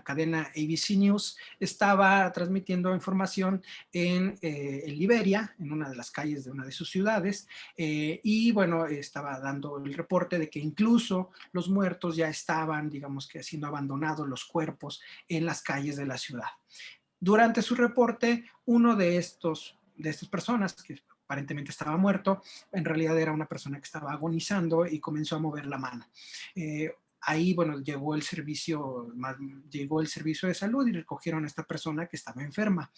cadena ABC News estaba transmitiendo información en Liberia, en una de las calles de una de sus ciudades, y bueno, estaba dando el reporte de que incluso los muertos ya estaban, digamos que, siendo abandonados los cuerpos en las calles de la ciudad. Durante su reporte, uno de estas personas, que aparentemente estaba muerto, en realidad era una persona que estaba agonizando y comenzó a mover la mano. Ahí, bueno, llegó el servicio de salud y recogieron a esta persona que estaba enferma.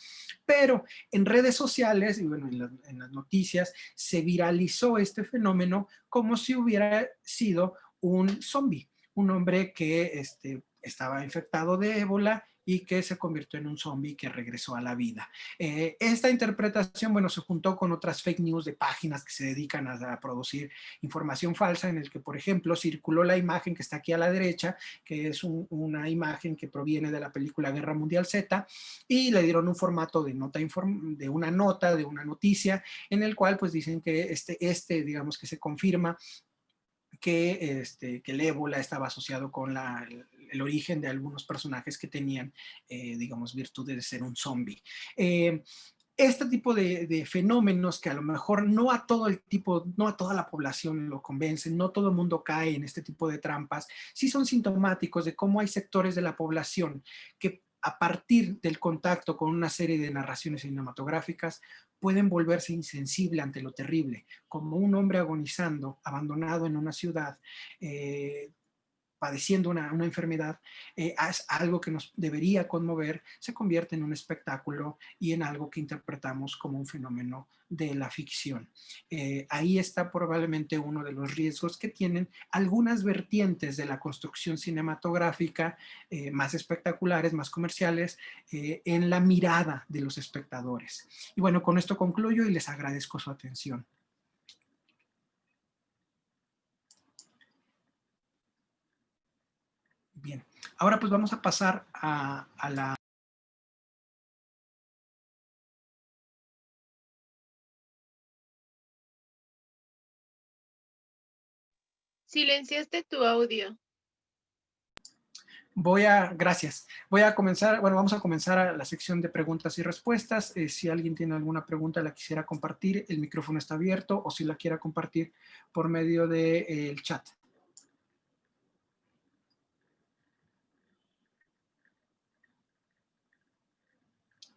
Pero en redes sociales y bueno, en las noticias se viralizó este fenómeno como si hubiera sido un zombie, un hombre que estaba infectado de ébola y que se convirtió en un zombie que regresó a la vida. Esta interpretación, bueno, se juntó con otras fake news de páginas que se dedican a producir información falsa, en el que, por ejemplo, circuló la imagen que está aquí a la derecha, que es una imagen que proviene de la película Guerra Mundial Z, y le dieron un formato de una noticia, en el cual pues dicen que digamos que se confirma que el ébola estaba asociado con el origen de algunos personajes que tenían, digamos, virtudes de ser un zombie. Este tipo de fenómenos que a lo mejor no a toda la población lo convencen, no todo el mundo cae en este tipo de trampas, sí son sintomáticos de cómo hay sectores de la población que, a partir del contacto con una serie de narraciones cinematográficas, pueden volverse insensible ante lo terrible, como un hombre agonizando, abandonado en una ciudad, padeciendo una enfermedad, es algo que nos debería conmover, se convierte en un espectáculo y en algo que interpretamos como un fenómeno de la ficción. Ahí está probablemente uno de los riesgos que tienen algunas vertientes de la construcción cinematográfica, más espectaculares, más comerciales, en la mirada de los espectadores. Y bueno, con esto concluyo y les agradezco su atención. Bien, ahora pues vamos a pasar a la...
Silenciaste tu audio.
Gracias. Voy a comenzar, bueno, vamos a comenzar a la sección de preguntas y respuestas. Si alguien tiene alguna pregunta, la quisiera compartir, el micrófono está abierto, o si la quiera compartir por medio del chat.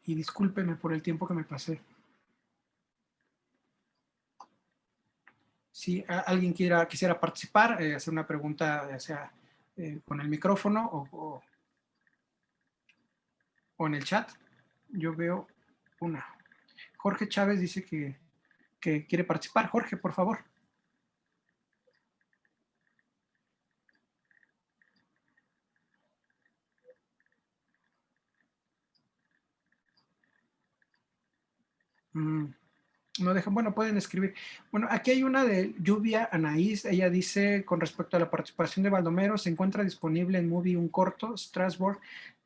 Y discúlpeme por el tiempo que me pasé. Si alguien quisiera participar, hacer una pregunta, ya sea con el micrófono o en el chat, yo veo una. Jorge Chávez dice que quiere participar. Jorge, por favor. No dejan, bueno, pueden escribir. Bueno, aquí hay una de Lluvia Anaís. Ella dice, con respecto a la participación de Baldomero, se encuentra disponible en Movie un corto, Strasbourg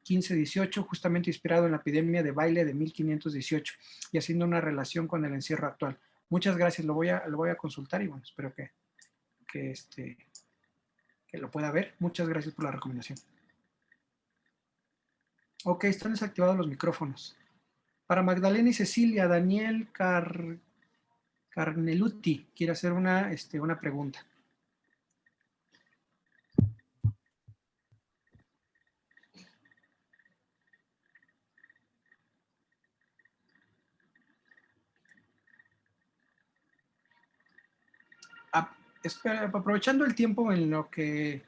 1518, justamente inspirado en la epidemia de baile de 1518 y haciendo una relación con el encierro actual. Muchas gracias, lo voy a consultar y bueno, espero que lo pueda ver. Muchas gracias por la recomendación. Ok, están desactivados los micrófonos. Para Magdalena y Cecilia, Daniel Carneluti quiere hacer una pregunta. Espera, aprovechando el tiempo en lo que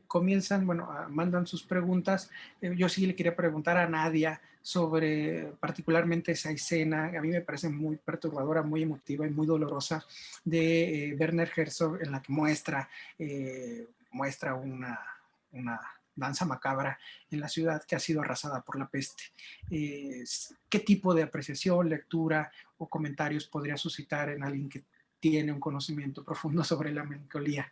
comienzan, bueno, mandan sus preguntas, yo sí le quería preguntar a Nadia sobre particularmente esa escena. A mí me parece muy perturbadora, muy emotiva y muy dolorosa de Werner Herzog, en la que muestra una danza macabra en la ciudad que ha sido arrasada por la peste. ¿Qué tipo de apreciación, lectura o comentarios podría suscitar en alguien que tiene un conocimiento profundo sobre la melancolía?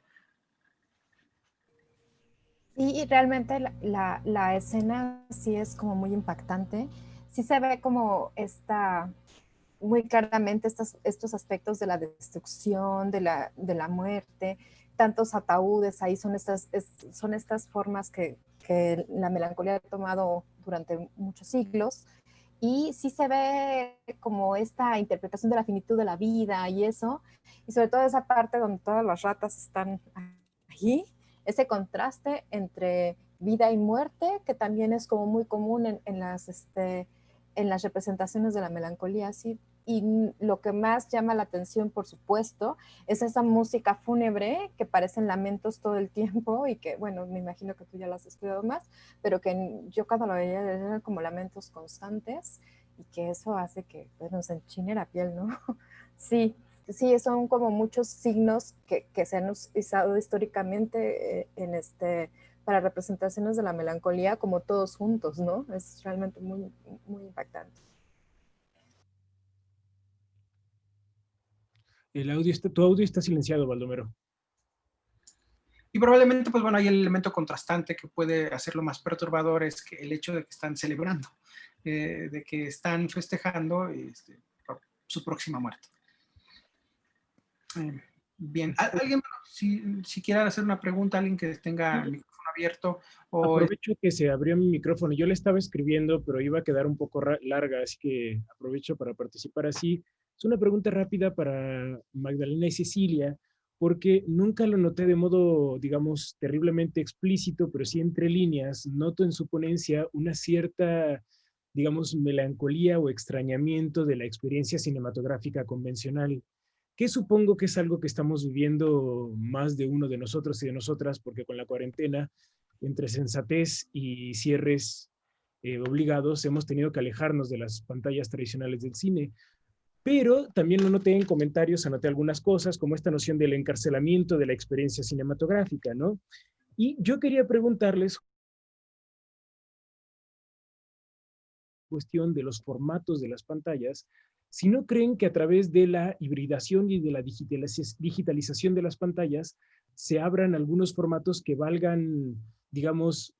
Y realmente la escena sí es como muy impactante. Sí se ve como muy claramente estos aspectos de la destrucción, de la muerte, tantos ataúdes ahí, son estas formas que la melancolía ha tomado durante muchos siglos. Y sí se ve como esta interpretación de la finitud de la vida y eso, y sobre todo esa parte donde todas las ratas están allí, ese contraste entre vida y muerte, que también es como muy común en las representaciones de la melancolía, ¿sí? Y lo que más llama la atención, por supuesto, es esa música fúnebre que parecen lamentos todo el tiempo y que, bueno, me imagino que tú ya las has estudiado más, pero que yo cuando lo veía eran como lamentos constantes y que eso hace que, bueno, se enchine la piel, ¿no? Sí, sí, son como muchos signos que se han usado históricamente para representaciones de la melancolía, como todos juntos, ¿no? Es realmente muy, muy impactante.
Tu audio está silenciado, Baldomero.
Y probablemente, pues bueno, hay el elemento contrastante que puede hacerlo más perturbador, es que el hecho de que están celebrando, de que están festejando su próxima muerte. Bien, alguien, si quiera hacer una pregunta, alguien que tenga el micrófono abierto.
Aprovecho que se abrió mi micrófono. Yo le estaba escribiendo, pero iba a quedar un poco larga, así que aprovecho para participar así. Es una pregunta rápida para Magdalena y Cecilia, porque nunca lo noté de modo, digamos, terriblemente explícito, pero sí entre líneas. Noto en su ponencia una cierta, digamos, melancolía o extrañamiento de la experiencia cinematográfica convencional, que supongo que es algo que estamos viviendo más de uno de nosotros y de nosotras, porque con la cuarentena, entre sensatez y cierres obligados, hemos tenido que alejarnos de las pantallas tradicionales del cine. Pero también lo noté en comentarios, anoté algunas cosas, como esta noción del encarcelamiento de la experiencia cinematográfica, ¿no? Y yo quería preguntarles cuestión de los formatos de las pantallas, si no creen que a través de la hibridación y de la digitalización de las pantallas se abran algunos formatos que valgan, digamos,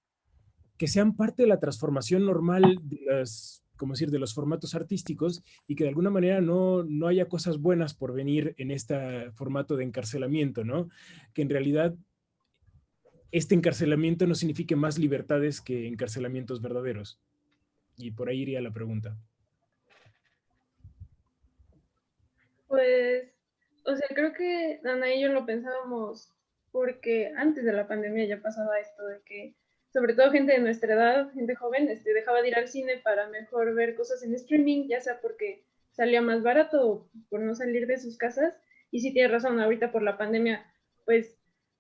que sean parte de la transformación normal de los formatos artísticos y que de alguna manera no haya cosas buenas por venir en este formato de encarcelamiento, ¿no? Que en realidad este encarcelamiento no signifique más libertades que encarcelamientos verdaderos. Y por ahí iría la pregunta.
Pues, o sea, creo que Ana y yo lo pensábamos porque antes de la pandemia ya pasaba esto de que, sobre todo gente de nuestra edad, gente joven, dejaba de ir al cine para mejor ver cosas en streaming, ya sea porque salía más barato o por no salir de sus casas. Y sí tienes razón, ahorita por la pandemia, pues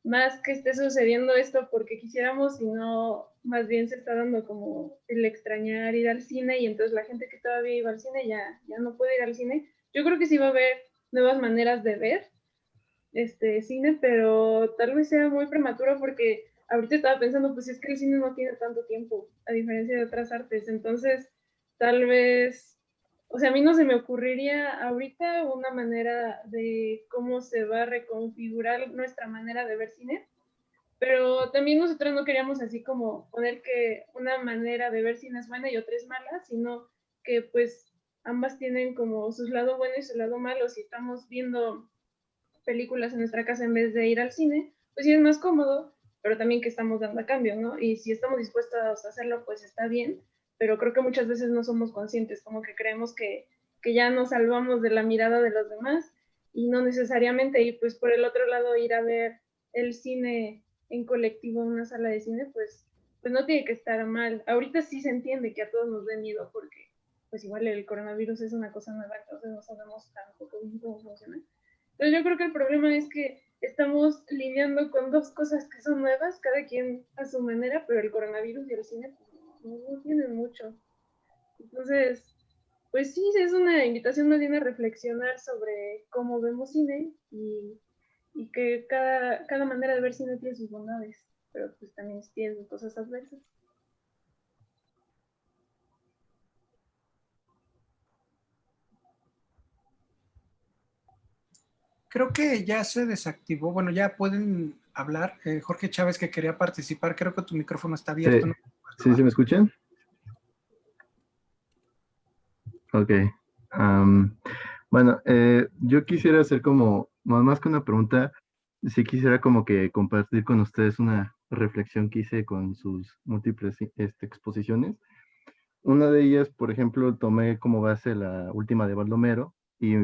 más que esté sucediendo esto porque quisiéramos, sino más bien se está dando como el extrañar ir al cine y entonces la gente que todavía iba al cine ya no puede ir al cine. Yo creo que sí va a haber nuevas maneras de ver cine, pero tal vez sea muy prematuro porque ahorita estaba pensando, pues es que el cine no tiene tanto tiempo, a diferencia de otras artes, entonces tal vez, o sea, a mí no se me ocurriría ahorita una manera de cómo se va a reconfigurar nuestra manera de ver cine, pero también nosotros no queríamos así como poner que una manera de ver cine es buena y otra es mala, sino que pues ambas tienen como sus lados buenos y su lado malo. Si estamos viendo películas en nuestra casa en vez de ir al cine, pues sí es más cómodo, pero también que estamos dando a cambio, ¿no? Y si estamos dispuestos a hacerlo, pues está bien, pero creo que muchas veces no somos conscientes, como que creemos que ya nos salvamos de la mirada de los demás y no necesariamente, y pues por el otro lado ir a ver el cine en colectivo en una sala de cine, pues no tiene que estar mal. Ahorita sí se entiende que a todos nos dé miedo porque pues igual el coronavirus es una cosa nueva, entonces no sabemos tampoco bien cómo funciona. Entonces yo creo que el problema es que estamos lidiando con dos cosas que son nuevas, cada quien a su manera, pero el coronavirus y el cine pues, no tienen mucho. Entonces, pues sí, es una invitación más bien a reflexionar sobre cómo vemos cine y que cada manera de ver cine tiene sus bondades, pero pues también tiene sus cosas adversas.
Creo que ya se desactivó. Bueno, ya pueden hablar. Jorge Chávez, que quería participar, creo que tu micrófono está abierto.
Sí,
¿No?
¿sí me escuchan? Ok. Bueno, yo quisiera hacer como, más que una pregunta, sí quisiera como que compartir con ustedes una reflexión que hice con sus múltiples exposiciones. Una de ellas, por ejemplo, tomé como base la última de Baldomero y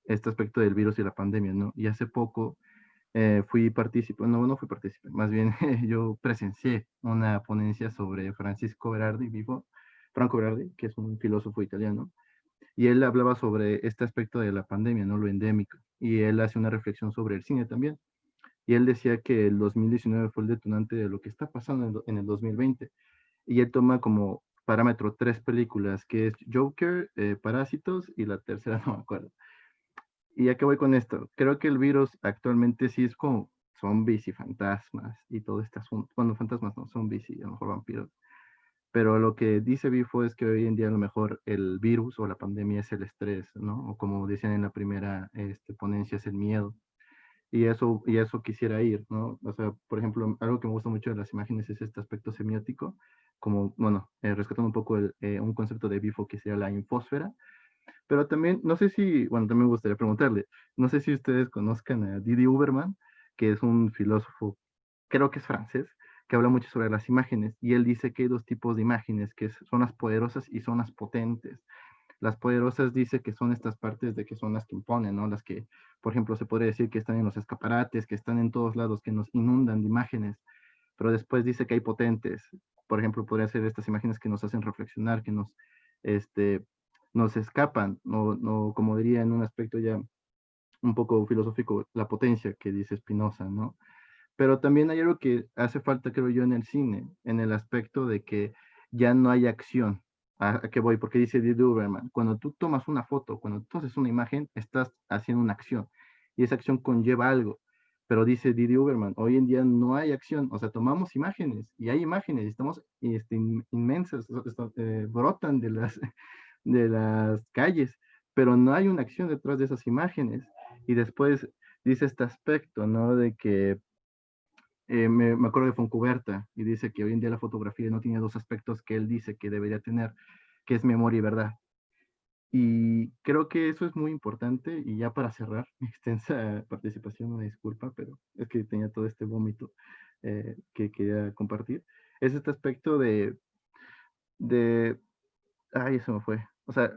este aspecto del virus y la pandemia, ¿no? Y hace poco fui partícipe, no fui partícipe, más bien yo presencié una ponencia sobre Franco Berardi, que es un filósofo italiano, y él hablaba sobre este aspecto de la pandemia, ¿no? Lo endémico, y él hace una reflexión sobre el cine también, y él decía que el 2019 fue el detonante de lo que está pasando en el 2020, y él toma como parámetro 3 películas, que es Joker, Parásitos, y la tercera no me acuerdo. Y ya que voy con esto, creo que el virus actualmente sí es como zombies y fantasmas y todo este asunto. Bueno, fantasmas no, zombies y a lo mejor vampiros. Pero lo que dice Bifo es que hoy en día a lo mejor el virus o la pandemia es el estrés, ¿no? O como decían en la primera ponencia, es el miedo. Y eso quisiera ir, ¿no? O sea, por ejemplo, algo que me gusta mucho de las imágenes es este aspecto semiótico, como, bueno, rescatando un poco un concepto de Bifo que sería la infósfera. Pero también, no sé si, bueno, también me gustaría preguntarle, no sé si ustedes conozcan a Didi Uberman, que es un filósofo, creo que es francés, que habla mucho sobre las imágenes, y él dice que hay dos tipos de imágenes, que son las poderosas y son las potentes. Las poderosas dice que son estas partes de que son las que imponen, ¿no? Las que, por ejemplo, se podría decir que están en los escaparates, que están en todos lados, que nos inundan de imágenes, pero después dice que hay potentes. Por ejemplo, podría ser estas imágenes que nos hacen reflexionar, que nos escapan, no, como diría en un aspecto ya un poco filosófico, la potencia que dice Spinoza, ¿no? Pero también hay algo que hace falta, creo yo, en el cine, en el aspecto de que ya no hay acción. ¿A qué voy? Porque dice Didi Uberman, cuando tú tomas una foto, cuando tú haces una imagen, estás haciendo una acción, y esa acción conlleva algo. Pero dice Didi Uberman, hoy en día no hay acción, o sea, tomamos imágenes, y hay imágenes, y estamos inmensas, brotan de las calles, pero no hay una acción detrás de esas imágenes. Y después dice este aspecto, ¿no? De que me acuerdo de Foncuberta, y dice que hoy en día la fotografía no tiene dos aspectos que él dice que debería tener, que es memoria y verdad. Y creo que eso es muy importante, y ya para cerrar mi extensa participación, una disculpa, pero es que tenía todo este vómito que quería compartir, es este aspecto ay, eso me fue. O sea,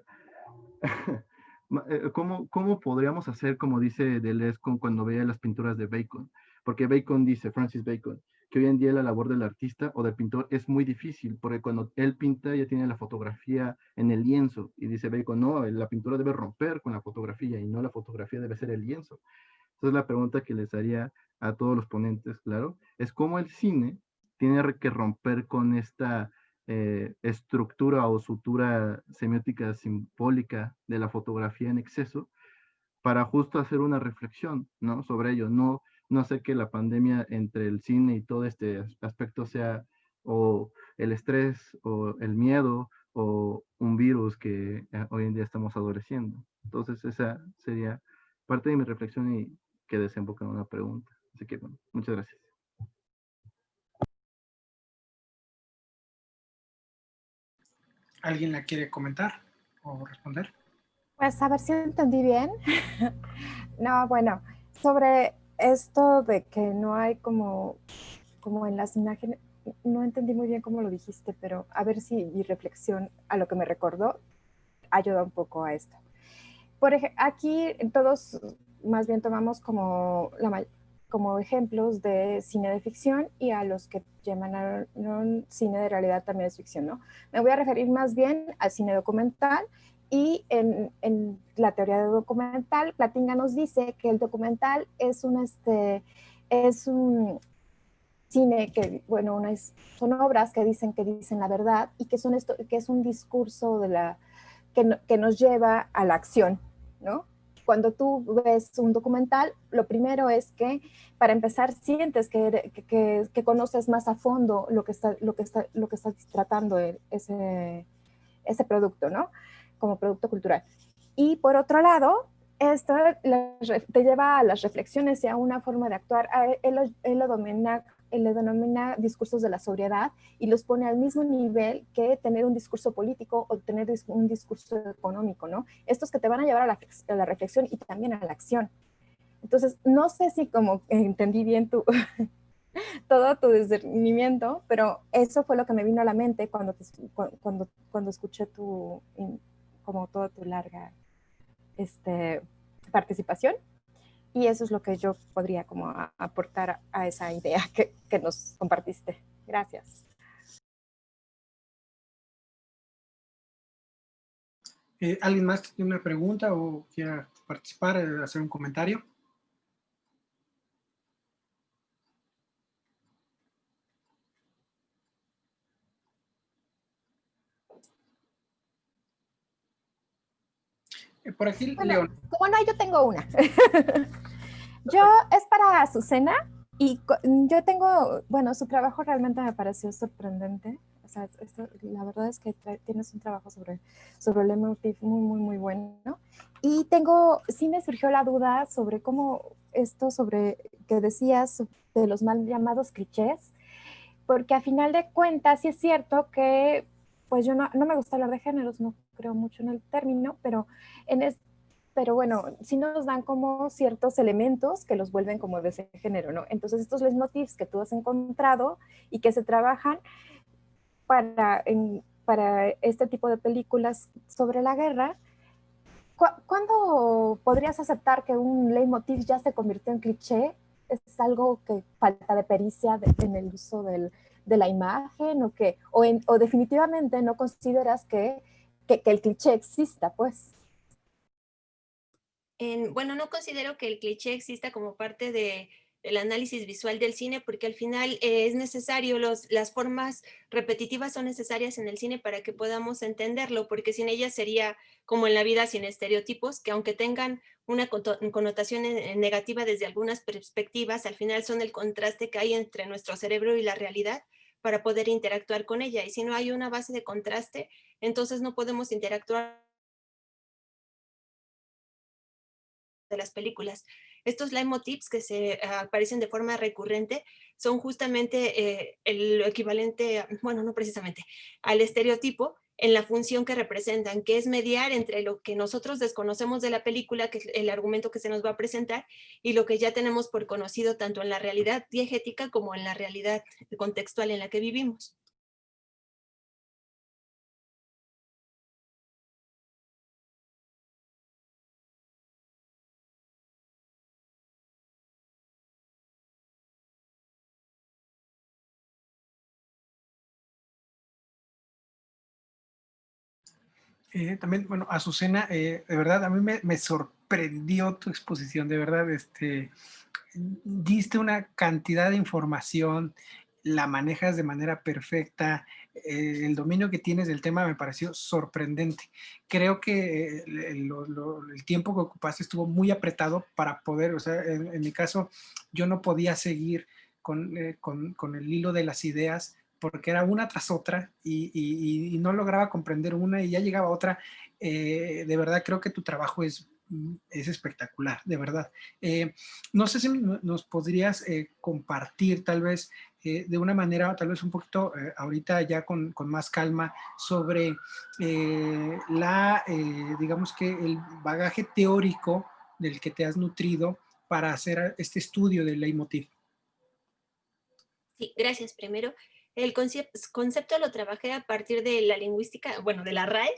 ¿cómo podríamos hacer, como dice Deleuze cuando veía las pinturas de Bacon? Porque Bacon dice, Francis Bacon, que hoy en día la labor del artista o del pintor es muy difícil, porque cuando él pinta ya tiene la fotografía en el lienzo, y dice Bacon, no, la pintura debe romper con la fotografía, y no la fotografía debe ser el lienzo. Entonces la pregunta que les haría a todos los ponentes, claro, es cómo el cine tiene que romper con esta estructura o sutura semiótica simbólica de la fotografía en exceso para justo hacer una reflexión, ¿no? Sobre ello. No hacer que la pandemia entre el cine y todo este aspecto sea o el estrés o el miedo o un virus que hoy en día estamos adoleciendo. Entonces esa sería parte de mi reflexión y que desemboca en una pregunta. Así que bueno, muchas gracias.
¿Alguien la quiere comentar o responder?
Pues a ver si entendí bien. No, bueno, sobre esto de que no hay como en las imágenes, no entendí muy bien cómo lo dijiste, pero a ver si mi reflexión a lo que me recordó ayuda un poco a esto. Por ejemplo, aquí todos más bien tomamos como ejemplos de cine de ficción y a los que llaman cine de realidad también es ficción, ¿no? Me voy a referir más bien al cine documental y en la teoría de documental, Plantinga nos dice que el documental es un cine que, bueno, son obras que dicen la verdad y que es un discurso que nos lleva a la acción, ¿no? Cuando tú ves un documental, lo primero es que, para empezar, sientes que conoces más a fondo lo que está tratando ese producto, ¿no? Como producto cultural. Y por otro lado, esto te lleva a las reflexiones y a una forma de actuar. Él le denomina discursos de la sobriedad y los pone al mismo nivel que tener un discurso político o tener un discurso económico, ¿no? Estos que te van a llevar a la reflexión y también a la acción. Entonces, no sé si como entendí bien todo tu discernimiento, pero eso fue lo que me vino a la mente cuando escuché como toda tu larga participación. Y eso es lo que yo podría como aportar a esa idea que nos compartiste. Gracias.
¿Alguien más tiene una pregunta o quiera participar, hacer un comentario? Por aquí,
Bueno,
León.
como no, yo tengo una. Es para Azucena y yo tengo, bueno, su trabajo realmente me pareció sorprendente. O sea, la verdad es que tienes un trabajo sobre el emotive muy, muy, muy bueno. Y sí me surgió la duda sobre sobre que decías de los mal llamados clichés, porque a final de cuentas sí es cierto que, pues yo no me gusta hablar de géneros, no creo mucho en el término, pero bueno, sí nos dan como ciertos elementos que los vuelven como de ese género, ¿no? Entonces estos leitmotivs que tú has encontrado y que se trabajan para este tipo de películas sobre la guerra, ¿cuándo podrías aceptar que un leitmotiv ya se convirtió en cliché? ¿Es algo que falta de pericia en el uso de la imagen o definitivamente no consideras que el cliché exista, pues?
Bueno, no considero que el cliché exista como parte del análisis visual del cine, porque al final es necesario, las formas repetitivas son necesarias en el cine para que podamos entenderlo, porque sin ellas sería como en la vida sin estereotipos, que aunque tengan una connotación negativa desde algunas perspectivas, al final son el contraste que hay entre nuestro cerebro y la realidad para poder interactuar con ella. Y si no hay una base de contraste, entonces no podemos interactuar de las películas. Estos leitmotivs que se aparecen de forma recurrente son justamente el equivalente, bueno, no precisamente, al estereotipo en la función que representan, que es mediar entre lo que nosotros desconocemos de la película, que es el argumento que se nos va a presentar, y lo que ya tenemos por conocido tanto en la realidad diegética como en la realidad contextual en la que vivimos.
También, bueno, Azucena, de verdad, a mí me sorprendió tu exposición, de verdad, diste una cantidad de información, la manejas de manera perfecta, el dominio que tienes del tema me pareció sorprendente. Creo que el tiempo que ocupaste estuvo muy apretado para poder, o sea, en mi caso, yo no podía seguir con el hilo de las ideas porque era una tras otra y no lograba comprender una y ya llegaba otra. De verdad creo que tu trabajo es espectacular, de verdad. No sé si nos podrías compartir tal vez de una manera, tal vez un poquito ahorita ya con más calma sobre digamos que el bagaje teórico del que te has nutrido para hacer este estudio del leitmotiv.
Sí, gracias. Primero, el concepto lo trabajé a partir de la lingüística, bueno, de la RAE,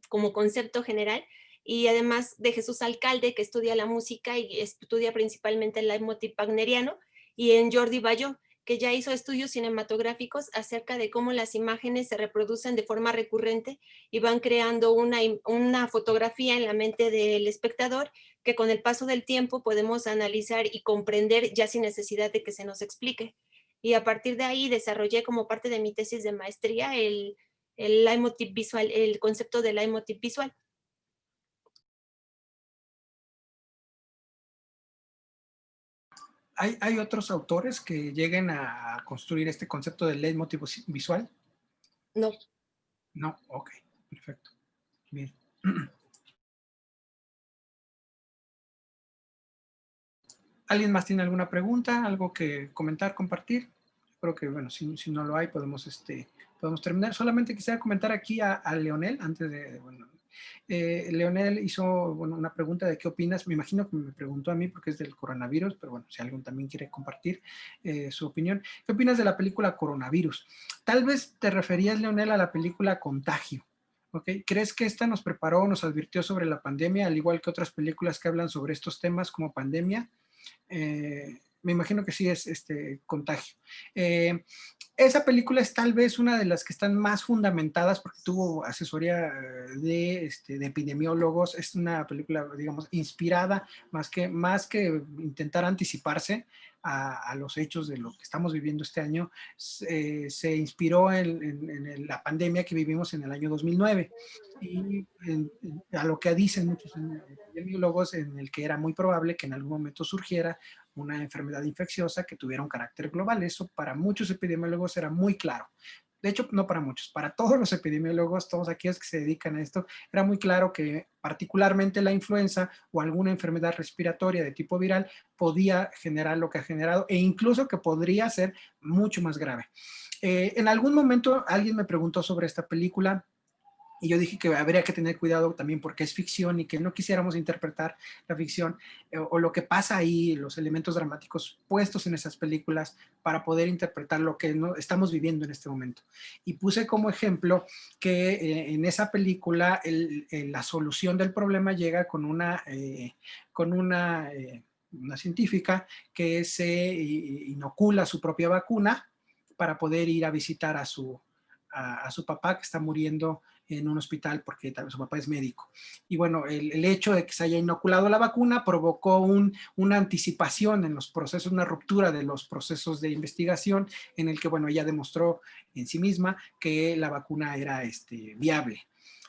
como concepto general, y además de Jesús Alcalde, que estudia la música y estudia principalmente el leitmotiv wagneriano, y en Jordi Bayó, que ya hizo estudios cinematográficos acerca de cómo las imágenes se reproducen de forma recurrente y van creando una fotografía en la mente del espectador que con el paso del tiempo podemos analizar y comprender ya sin necesidad de que se nos explique. Y a partir de ahí desarrollé como parte de mi tesis de maestría el leitmotiv visual, el concepto del leitmotiv visual.
¿Hay otros autores que lleguen a construir este concepto del leitmotiv visual?
No.
No, ok, perfecto. Bien. ¿Alguien más tiene alguna pregunta, algo que comentar, compartir? Creo que, bueno, si no lo hay, podemos terminar. Solamente quisiera comentar aquí a Leonel, antes de bueno, Leonel hizo una pregunta de qué opinas. Me imagino que me preguntó a mí porque es del coronavirus, pero bueno, si alguien también quiere compartir su opinión. ¿Qué opinas de la película Coronavirus? Tal vez te referías, Leonel, a la película Contagio. ¿Okay? ¿Crees que esta nos preparó, nos advirtió sobre la pandemia, al igual que otras películas que hablan sobre estos temas como pandemia? Me imagino que sí es Contagio. Esa película es tal vez una de las que están más fundamentadas porque tuvo asesoría de epidemiólogos. Es una película, digamos, inspirada más que intentar anticiparse a los hechos de lo que estamos viviendo este año. Se inspiró en la pandemia que vivimos en el año 2009 y a lo que dicen muchos epidemiólogos, en el que era muy probable que en algún momento surgiera una enfermedad infecciosa que tuviera un carácter global. Eso para muchos epidemiólogos era muy claro. De hecho, no para muchos, para todos los epidemiólogos, todos aquellos que se dedican a esto, era muy claro que particularmente la influenza o alguna enfermedad respiratoria de tipo viral podía generar lo que ha generado e incluso que podría ser mucho más grave. En algún momento alguien me preguntó sobre esta película y yo dije que habría que tener cuidado también porque es ficción y que no quisiéramos interpretar la ficción o lo que pasa ahí, los elementos dramáticos puestos en esas películas para poder interpretar lo que no, estamos viviendo en este momento. Y puse como ejemplo que en esa película la solución del problema llega con una científica que se inocula su propia vacuna para poder ir a visitar a su papá que está muriendo en un hospital porque tal vez su papá es médico. Y bueno, el hecho de que se haya inoculado la vacuna provocó una anticipación en los procesos, una ruptura de los procesos de investigación en el que, bueno, ella demostró en sí misma que la vacuna era viable.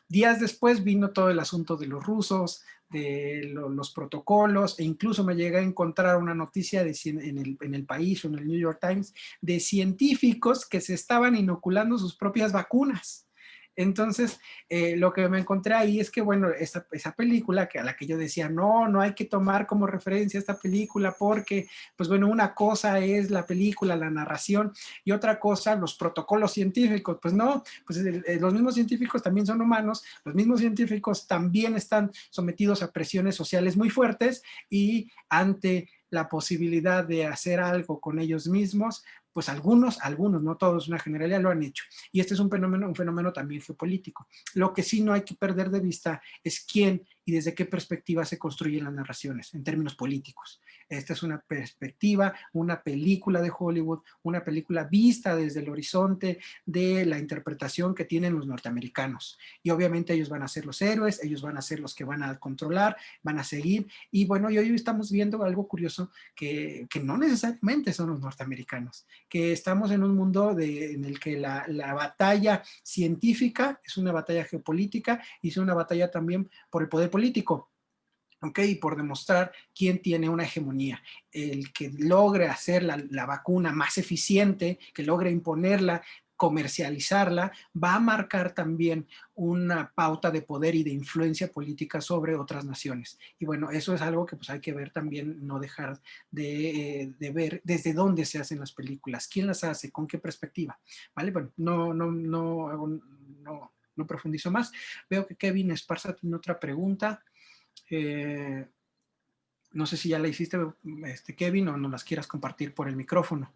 Días después vino todo el asunto de los rusos, de los protocolos, e incluso me llegué a encontrar una noticia en el País o en el New York Times de científicos que se estaban inoculando sus propias vacunas. Entonces, lo que me encontré ahí es que, bueno, esa película a la que yo decía, no hay que tomar como referencia esta película porque, pues bueno, una cosa es la película, la narración, y otra cosa, los protocolos científicos. Pues no, pues los mismos científicos también son humanos, los mismos científicos también están sometidos a presiones sociales muy fuertes y ante la posibilidad de hacer algo con ellos mismos, pues algunos, no todos, una generalidad lo han hecho. Y este es un fenómeno también geopolítico. Lo que sí no hay que perder de vista es quién y desde qué perspectiva se construyen las narraciones en términos políticos. Esta es una perspectiva, una película de Hollywood, una película vista desde el horizonte de la interpretación que tienen los norteamericanos. Y obviamente ellos van a ser los héroes, ellos van a ser los que van a controlar, van a seguir. Y bueno, y hoy estamos viendo algo curioso que no necesariamente son los norteamericanos, que estamos en un mundo en el que la batalla científica es una batalla geopolítica y es una batalla también por el poder político. ¿Ok? Y por demostrar quién tiene una hegemonía. El que logre hacer la vacuna más eficiente, que logre imponerla, comercializarla, va a marcar también una pauta de poder y de influencia política sobre otras naciones. Y bueno, eso es algo que pues hay que ver también, no dejar de ver desde dónde se hacen las películas, quién las hace, con qué perspectiva, ¿vale? Bueno, no profundizo más. Veo que Kevin Esparza tiene otra pregunta. No sé si ya la hiciste, Kevin, o no las quieras compartir por el micrófono.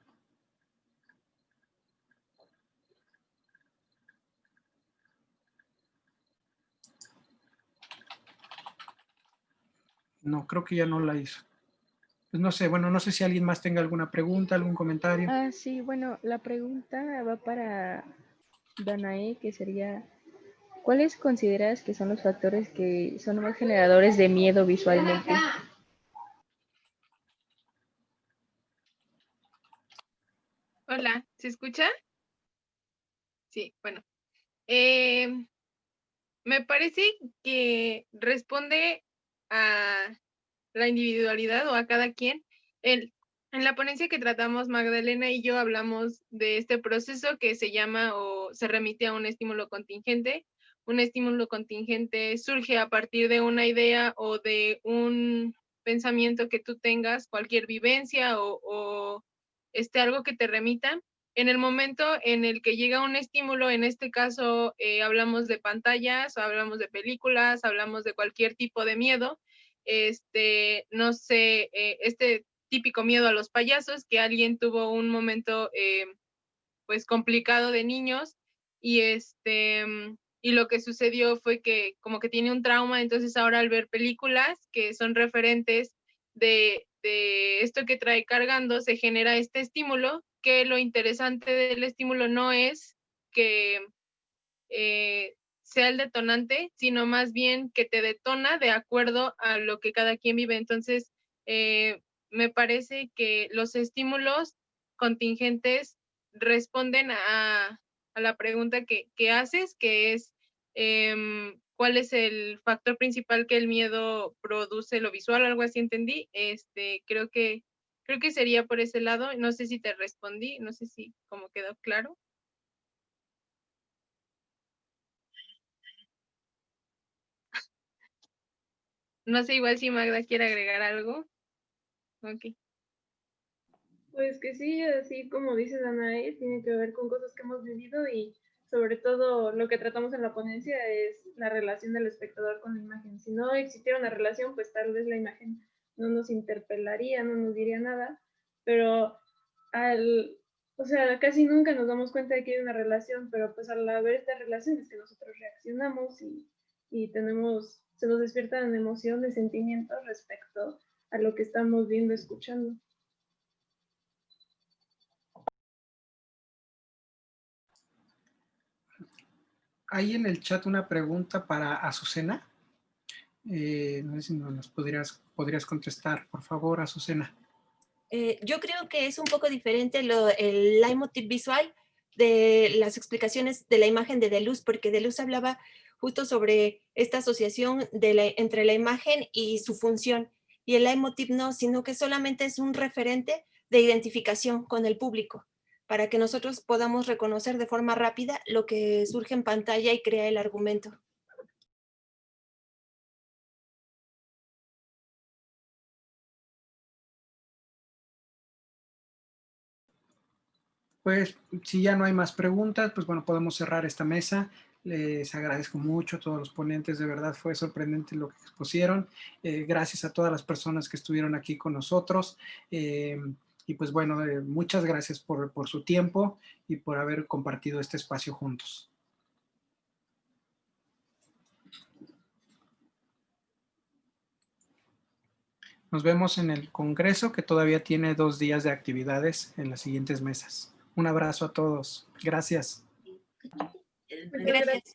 No, creo que ya no la hizo. Pues no sé, bueno, no sé si alguien más tenga alguna pregunta, algún comentario.
Sí, bueno, la pregunta va para Danae, que sería, ¿cuáles consideras que son los factores que son más generadores de miedo visualmente?
Hola, ¿se escucha? Sí, bueno. Me parece que responde a la individualidad o a cada quien. En la ponencia que tratamos, Magdalena y yo hablamos de este proceso que se llama o se remite a un estímulo contingente. Un estímulo contingente surge a partir de una idea o de un pensamiento que tú tengas, cualquier vivencia o algo que te remita. En el momento en el que llega un estímulo, en este caso hablamos de pantallas, hablamos de películas, hablamos de cualquier tipo de miedo, no sé, este típico miedo a los payasos, que alguien tuvo un momento pues complicado de niños y y lo que sucedió fue que como que tiene un trauma, entonces ahora al ver películas que son referentes de esto que trae cargando, se genera este estímulo, que lo interesante del estímulo no es que sea el detonante, sino más bien que te detona de acuerdo a lo que cada quien vive. Entonces, me parece que los estímulos contingentes responden a la pregunta que haces, que es ¿cuál es el factor principal que el miedo produce lo visual? Algo así entendí. Creo que sería por ese lado. No sé si te respondí, no sé si como quedó claro. No sé, igual si Magda quiere agregar algo. Ok.
Pues que sí, así como dice Danae, tiene que ver con cosas que hemos vivido y sobre todo lo que tratamos en la ponencia es la relación del espectador con la imagen. Si no existiera una relación, pues tal vez la imagen no nos interpelaría, no nos diría nada, pero o sea, casi nunca nos damos cuenta de que hay una relación, pero pues al haber esta relación es que nosotros reaccionamos y se nos despiertan emociones, sentimientos respecto a lo que estamos viendo, escuchando.
Hay en el chat una pregunta para Azucena. No sé si nos podrías contestar, por favor, Azucena.
Yo creo que es un poco diferente el leitmotiv visual de las explicaciones de la imagen de Deleuze, porque Deleuze hablaba justo sobre esta asociación entre la imagen y su función, y el leitmotiv no, sino que solamente es un referente de identificación con el público, para que nosotros podamos reconocer de forma rápida lo que surge en pantalla y crea el argumento.
Pues si ya no hay más preguntas, pues bueno, podemos cerrar esta mesa. Les agradezco mucho a todos los ponentes, de verdad fue sorprendente lo que expusieron. Gracias a todas las personas que estuvieron aquí con nosotros. Y pues bueno, muchas gracias por su tiempo y por haber compartido este espacio juntos. Nos vemos en el Congreso, que todavía tiene 2 días de actividades en las siguientes mesas. Un abrazo a todos. Gracias.
Muchas gracias.